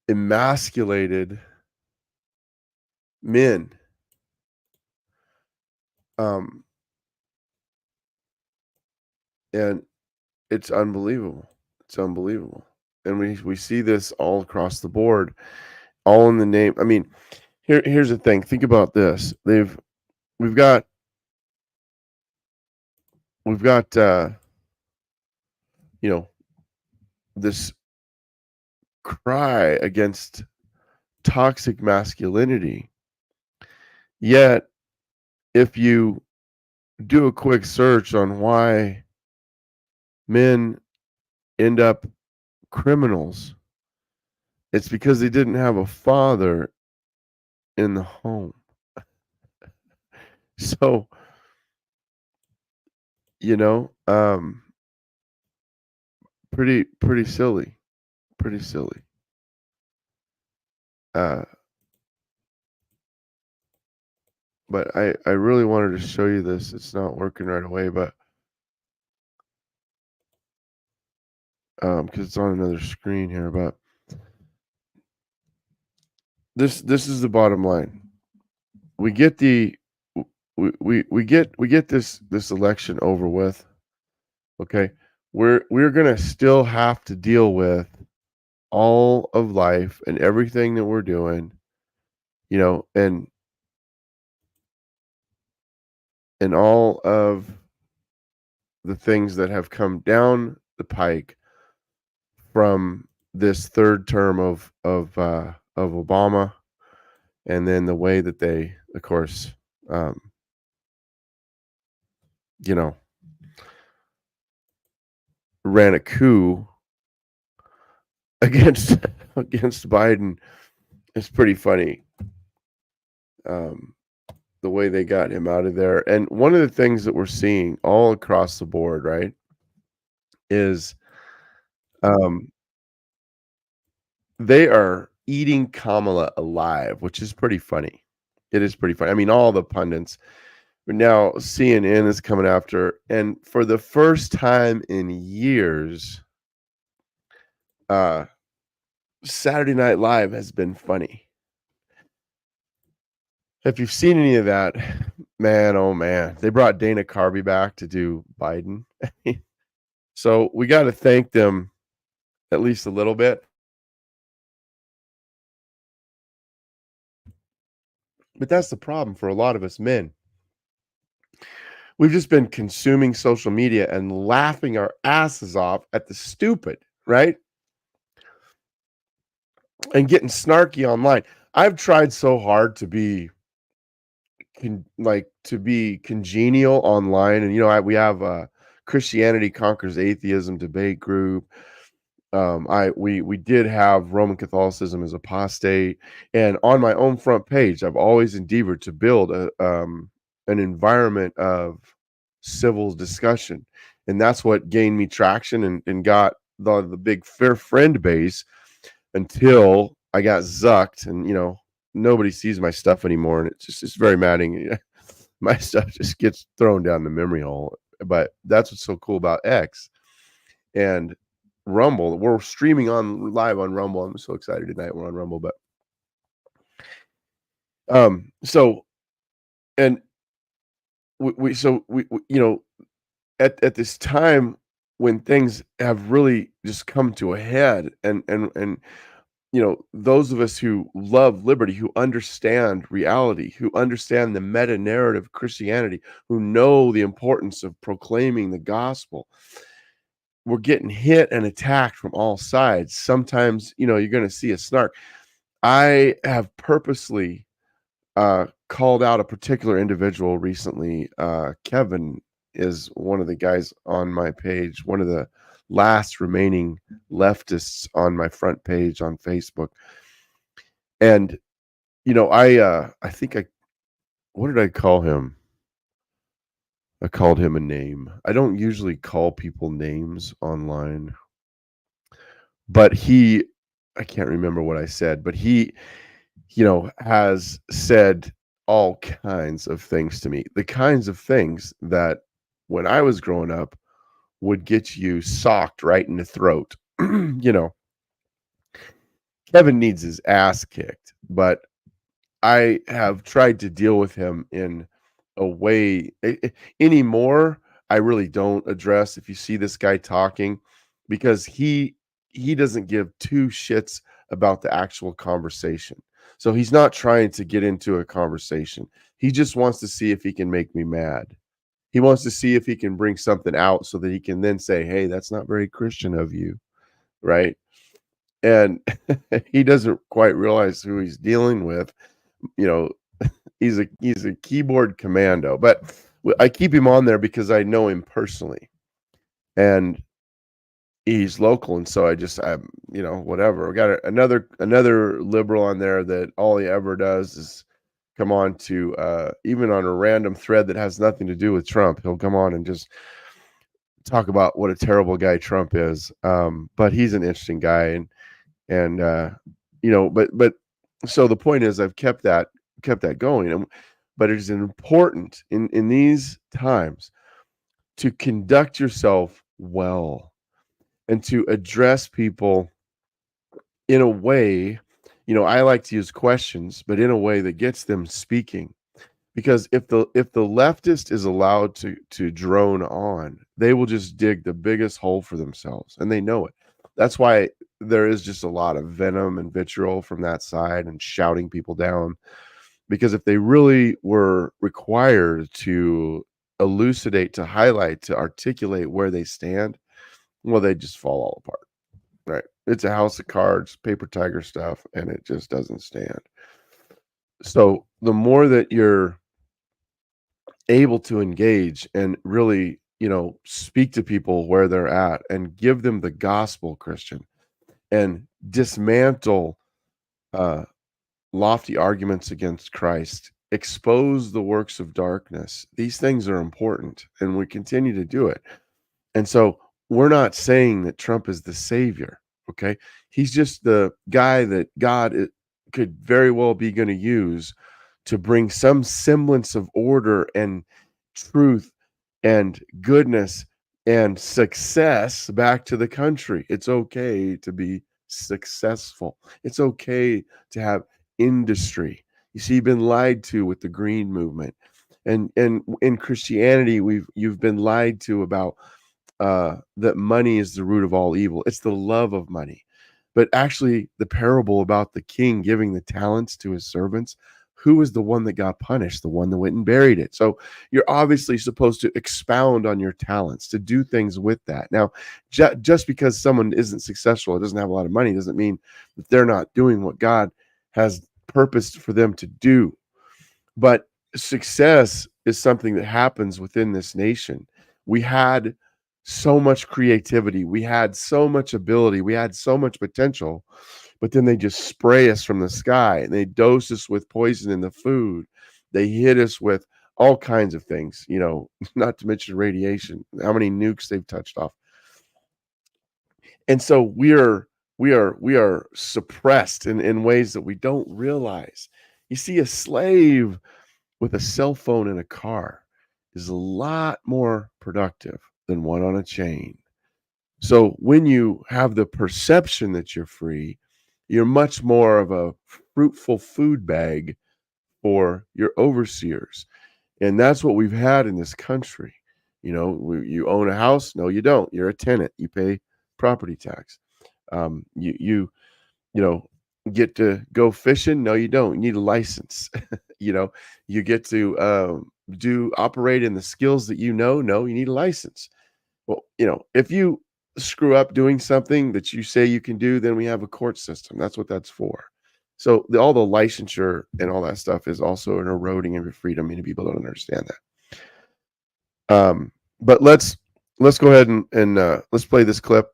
emasculated men. And it's unbelievable. It's unbelievable. And we see this all across the board, all in the name. I mean, here's the thing. Think about this. We've got this cry against toxic masculinity. Yet, if you do a quick search on why men end up criminals, it's because they didn't have a father in the home. So, pretty silly. Pretty silly. But I really wanted to show you this. It's not working right away, but because it's on another screen here. But this is the bottom line. We get the we get this election over with. Okay, we're gonna still have to deal with all of life and everything that we're doing, and all of the things that have come down the pike from this third term of Obama, and then the way that they, of course, um, ran a coup against against Biden. It's pretty funny, the way they got him out of there. And one of the things that we're seeing all across the board, right, is they are eating Kamala alive, which is pretty funny. It is pretty funny. I mean, all the pundits. But now CNN is coming after, and for the first time in years, Saturday Night Live has been funny. If you've seen any of that, man, oh man, they brought Dana Carvey back to do Biden. So we got to thank them at least a little bit. But that's the problem for a lot of us men. We've just been consuming social media and laughing our asses off at the stupid, right? And getting snarky online. I've tried so hard to be congenial online, and we have Christianity Conquers Atheism debate group. We did have Roman Catholicism as apostate, and on my own front page, I've always endeavored to build an environment of civil discussion, and that's what gained me traction and got the big fair friend base until I got zucked, and nobody sees my stuff anymore, and it's very maddening. My stuff just gets thrown down the memory hole. But that's what's so cool about X and Rumble. We're streaming live on Rumble. I'm so excited tonight. We're on Rumble, but so and we at this time when things have really just come to a head, and those of us who love liberty, who understand reality, who understand the meta narrative of Christianity, who know the importance of proclaiming the gospel, we're getting hit and attacked from all sides. Sometimes, you're going to see a snark. I have purposely called out a particular individual recently. Kevin is one of the guys on my page, one of the last remaining leftists on my front page on Facebook. And I think what did I call him? I called him a name. I don't usually call people names online, but I can't remember what I said, but he has said all kinds of things to me, the kinds of things that when I was growing up would get you socked right in the throat. Kevin needs his ass kicked, but I have tried to deal with him in a way anymore. I really don't address if you see this guy talking, because he doesn't give two shits about the actual conversation. So he's not trying to get into a conversation. He just wants to see if he can make me mad. He wants to see if he can bring something out so that he can then say, "Hey, that's not very Christian of you." Right? And he doesn't quite realize who he's dealing with. He's a keyboard commando, but I keep him on there because I know him personally, and he's local, and so I whatever. We got another liberal on there that all he ever does is come on to even on a random thread that has nothing to do with Trump. He'll come on and just talk about what a terrible guy Trump is. But he's an interesting guy, and but so the point is, I've kept that going, but it is important in these times to conduct yourself well and to address people in a way, I like to use questions, but in a way that gets them speaking. Because if the leftist is allowed to drone on, they will just dig the biggest hole for themselves, and they know it. That's why there is just a lot of venom and vitriol from that side and shouting people down, because if they really were required to elucidate, to highlight, to articulate where they stand, well, they just fall all apart, right? It's a house of cards, paper tiger stuff, and it just doesn't stand. So the more that you're able to engage and really, speak to people where they're at and give them the gospel, Christian, and dismantle lofty arguments against Christ, expose the works of darkness. These things are important, and we continue to do it. And so we're not saying that Trump is the savior, okay? He's just the guy that God could very well be going to use to bring some semblance of order and truth and goodness and success back to the country. It's okay to be successful. It's okay to have industry. You see, you've been lied to with the green movement. And in Christianity, you've been lied to about that money is the root of all evil. It's the love of money. But actually, the parable about the king giving the talents to his servants, who was the one that got punished? The one that went and buried it. So you're obviously supposed to expound on your talents, to do things with that. Now, just because someone isn't successful or doesn't have a lot of money doesn't mean that they're not doing what God has purposed for them to do. But success is something that happens within this nation. We had so much creativity, we had so much ability, we had so much potential, but then they just spray us from the sky and they dose us with poison in the food. They hit us with all kinds of things, not to mention radiation, how many nukes they've touched off. And so we are suppressed in ways that we don't realize. You see, a slave with a cell phone in a car is a lot more productive than one on a chain. So when you have the perception that you're free, you're much more of a fruitful food bag for your overseers. And that's what we've had in this country. You own a house? No, you don't. You're a tenant. You pay property tax. You get to go fishing? No, you don't. You need a license. You get to operate in the skills that no, you need a license. Well, if you screw up doing something that you say you can do, then we have a court system. That's what that's for. So all the licensure and all that stuff is also an eroding of your freedom. Many people don't understand that. But let's go ahead and let's play this clip,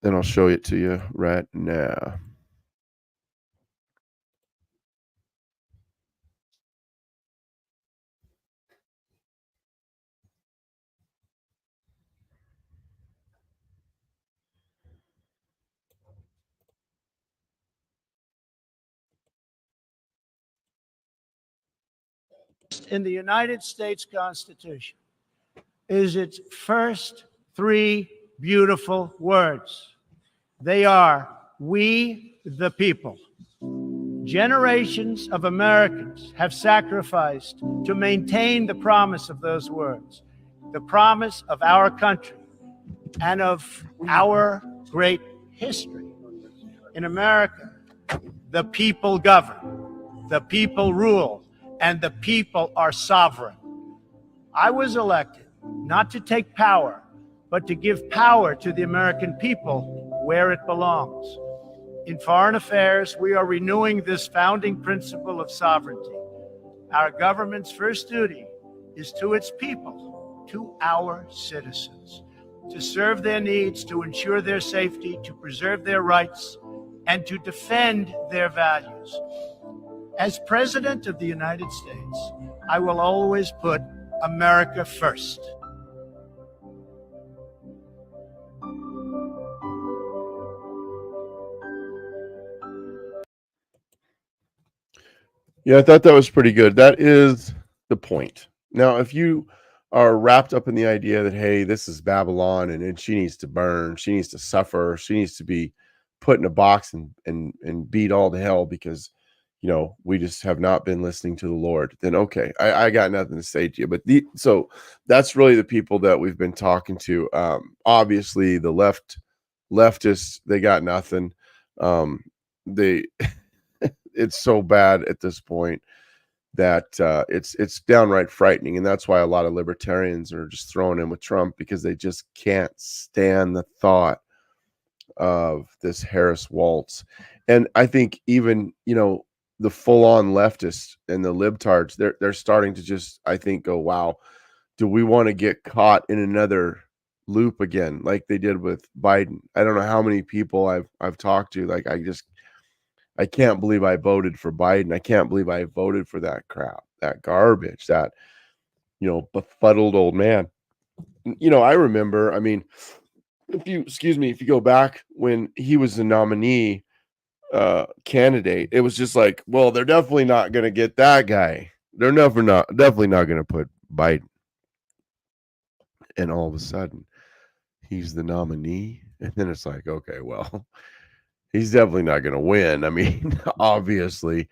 and I'll show it to you right now. In the United States Constitution is its first three beautiful words. They are, "We the people." Generations of Americans have sacrificed to maintain the promise of those words, the promise of our country and of our great history. In America, the people govern, the people rule, and the people are sovereign. I was elected not to take power, but to give power to the American people where it belongs. In foreign affairs, we are renewing this founding principle of sovereignty. Our government's first duty is to its people, to our citizens, to serve their needs, to ensure their safety, to preserve their rights, and to defend their values. As President of the United States, I will always put America first. Yeah, I thought that was pretty good. That is the point. Now, if you are wrapped up in the idea that, hey, this is Babylon and she needs to burn, she needs to suffer, she needs to be put in a box and beat all to hell because, we just have not been listening to the Lord, then okay, I got nothing to say to you. But so that's really the people that we've been talking to. Obviously the leftists, they got nothing. They it's so bad at this point that it's downright frightening, and that's why a lot of libertarians are just thrown in with Trump, because they just can't stand the thought of this Harris waltz. And I think even the full-on leftists and the libtards, they're starting to just, I think, go, wow, do we want to get caught in another loop again like they did with Biden? I don't know how many people I've talked to, like, I can't believe I voted for Biden. I can't believe I voted for that crap, that garbage, that befuddled old man. I remember, I mean, if you go back when he was the nominee candidate, it was just like, well, they're definitely not going to get that guy. They're definitely not going to put Biden. And all of a sudden, he's the nominee, and then it's like, okay, well, he's definitely not going to win. I mean, obviously,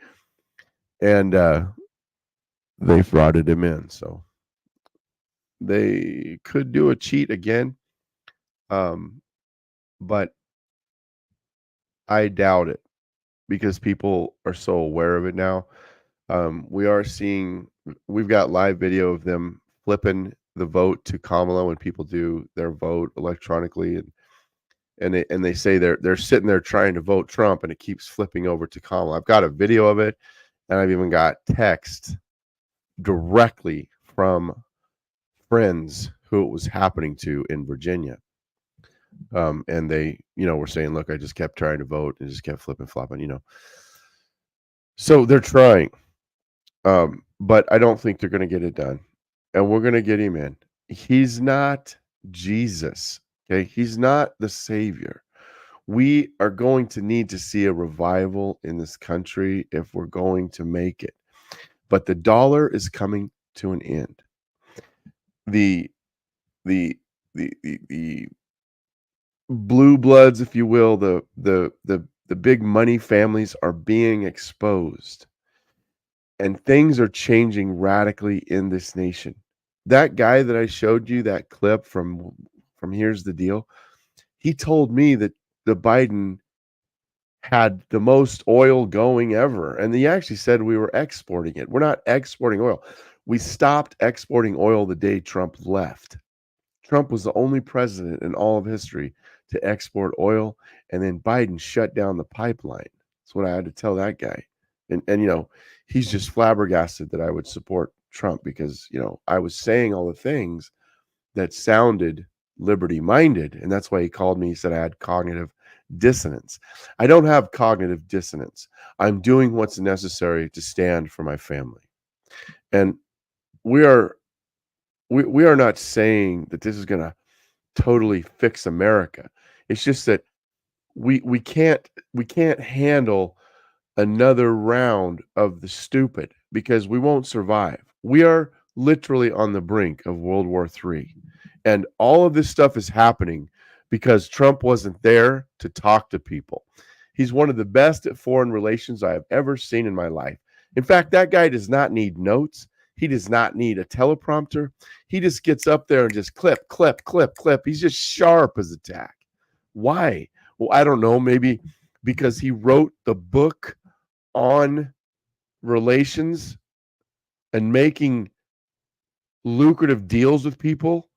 and they frauded him in, so they could do a cheat again, but I doubt it, because people are so aware of it now. We've got live video of them flipping the vote to Kamala when people do their vote electronically, and they say they're sitting there trying to vote Trump, and it keeps flipping over to Kamala. I've got a video of it, and I've even got text directly from friends who it was happening to in Virginia. And they, were saying, look, I just kept trying to vote and just kept flipping, flopping, So they're trying. But I don't think they're going to get it done. And we're going to get him in. He's not Jesus. Okay. He's not the savior. We are going to need to see a revival in this country if we're going to make it. But the dollar is coming to an end. The blue bloods, if you will, the big money families are being exposed, and things are changing radically in this nation. That guy that I showed you, that clip from Here's the Deal, he told me that the Biden had the most oil going ever, and he actually said we were exporting it. We're not exporting oil. We stopped exporting oil the day Trump left. Trump was the only president in all of history to export oil, and then Biden shut down the pipeline. That's what I had to tell that guy. And he's just flabbergasted that I would support Trump, because I was saying all the things that sounded liberty minded, and that's why he called me. He said I had cognitive dissonance. I don't have cognitive dissonance. I'm doing what's necessary to stand for my family. And we are not saying that this is going to totally fix America. It's just that we can't handle another round of the stupid, because we won't survive. We are literally on the brink of World War III. And all of this stuff is happening because Trump wasn't there to talk to people. He's one of the best at foreign relations I have ever seen in my life. In fact, that guy does not need notes. He does not need a teleprompter. He just gets up there and just clip, clip, clip, clip. He's just sharp as a tack. Why? Well, I don't know. Maybe because he wrote the book on relations and making lucrative deals with people.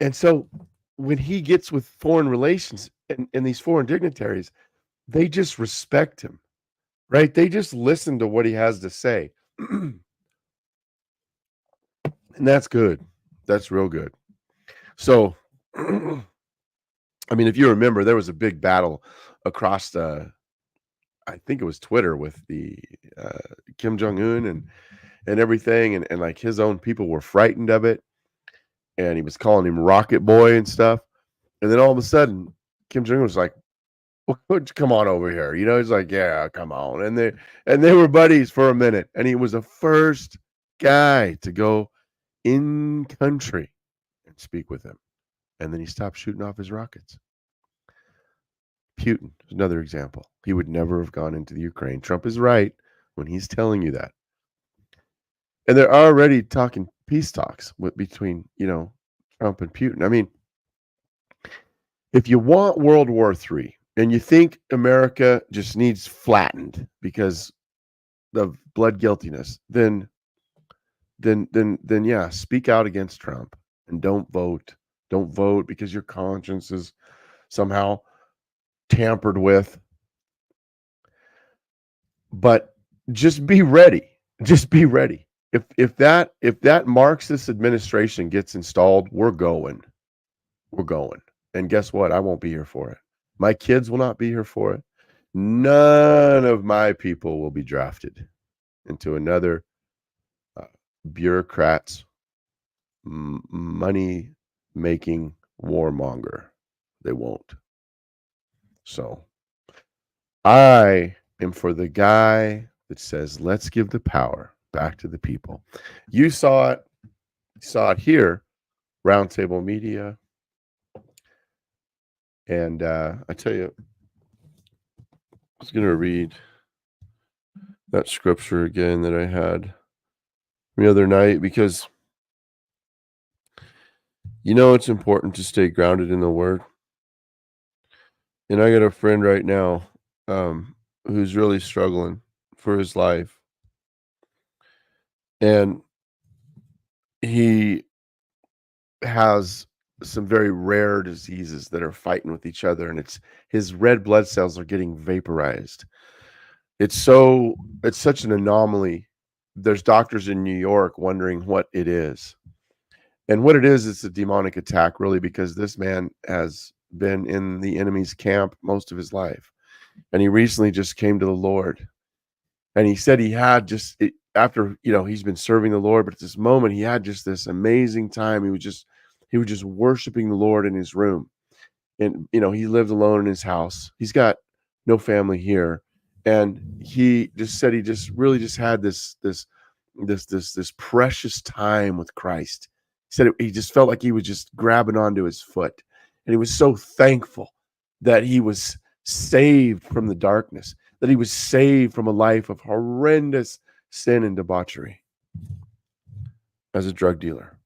And so when he gets with foreign relations and these foreign dignitaries, they just respect him, right? They just listen to what he has to say. And that's good. That's real good. So, I mean, if you remember, there was a big battle across I think it was Twitter, with the Kim Jong-un and everything. And like his own people were frightened of it. And he was calling him Rocket Boy and stuff. And then all of a sudden, Kim Jong-un was like, well, come on over here. He's like, yeah, come on. And they were buddies for a minute. And he was the first guy to go in country and speak with him. And then he stopped shooting off his rockets. Putin is another example. He would never have gone into the Ukraine. Trump is right when he's telling you that. And they're already talking peace talks between, Trump and Putin. I mean, if you want World War III and you think America just needs flattened because of blood guiltiness, then yeah, speak out against Trump and don't vote. Don't vote because your conscience is somehow tampered with. But just be ready. Just be ready. If that Marxist administration gets installed, we're going. We're going. And guess what? I won't be here for it. My kids will not be here for it. None of my people will be drafted into another bureaucrat's money-making warmonger. They won't. So I am for the guy that says, let's give the power back to the people. You saw it here, Roundtable Media. And I tell you, I was going to read that scripture again that I had the other night because, it's important to stay grounded in the Word. And I got a friend right now who's really struggling for his life. And he has some very rare diseases that are fighting with each other, and his red blood cells are getting vaporized. It's such an anomaly. There's doctors in New York wondering what it is. And what it is, it's a demonic attack, really, because this man has been in the enemy's camp most of his life. And he recently just came to the Lord. And he said he had after, he's been serving the Lord, but at this moment he had just this amazing time. He was just worshiping the Lord in his room. And, he lived alone in his house. He's got no family here. And he just said he just really just had this precious time with Christ. He said he just felt like he was just grabbing onto his foot. And he was so thankful that he was saved from the darkness, that he was saved from a life of horrendous sin and debauchery as a drug dealer.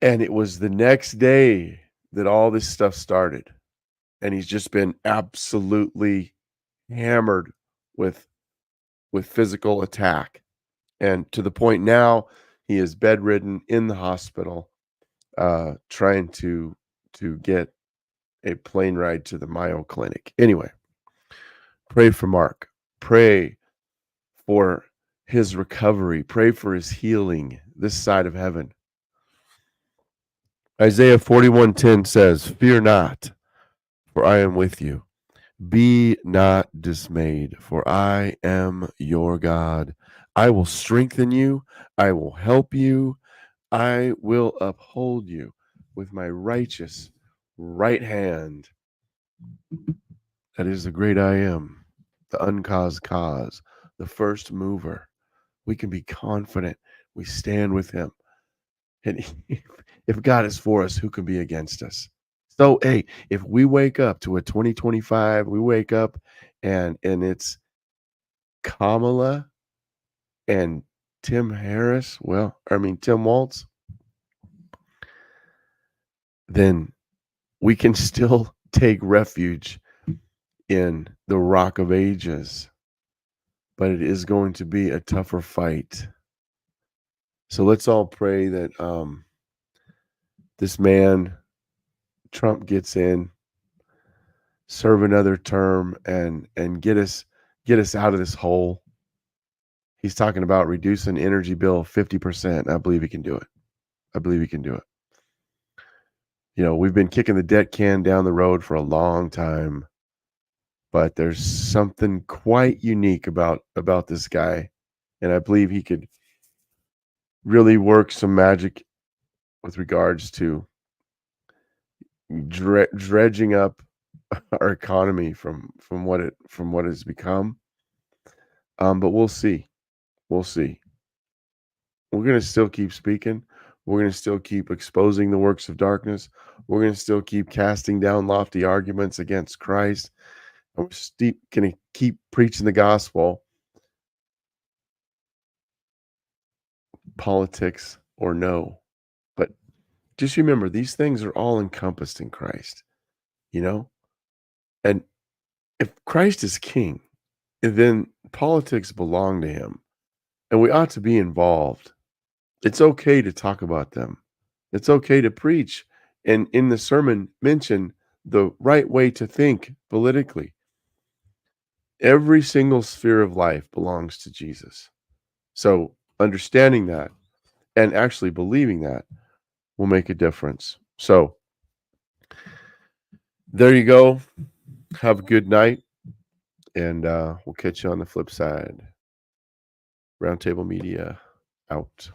And it was the next day that all this stuff started. And he's just been absolutely hammered with physical attack. And to the point now, he is bedridden in the hospital, trying to get a plane ride to the Mayo Clinic. Anyway, pray for Mark. Pray for his recovery. Pray for his healing this side of heaven. Isaiah 41:10 says, "Fear not, for I am with you. Be not dismayed, for I am your God. I will strengthen you. I will help you. I will uphold you with my righteous right hand." That is the great I am, the uncaused cause, the first mover. We can be confident. We stand with him. And if God is for us, who can be against us? So, hey, if we wake up to a 2025, we wake up and it's Kamala and Tim Walz, then we can still take refuge in the Rock of Ages. But it is going to be a tougher fight. So let's all pray that this man, Trump, gets in, serve another term, and get us out of this hole. He's talking about reducing energy bill 50%. I believe he can do it. We've been kicking the debt can down the road for a long time, but there's something quite unique about this guy, and I believe he could really work some magic with regards to dredging up our economy from what it's become. But we'll see. We're going to still keep speaking. We're going to still keep exposing the works of darkness. We're going to still keep casting down lofty arguments against Christ. And we're going to keep preaching the gospel, politics or no. But just remember, these things are all encompassed in Christ, you know? And if Christ is king, then politics belong to him. And we ought to be involved. It's okay to talk about them. It's okay to preach. And in the sermon, mention the right way to think politically. Every single sphere of life belongs to Jesus. So understanding that and actually believing that will make a difference. So there you go. Have a good night. And we'll catch you on the flip side. Roundtable Media out.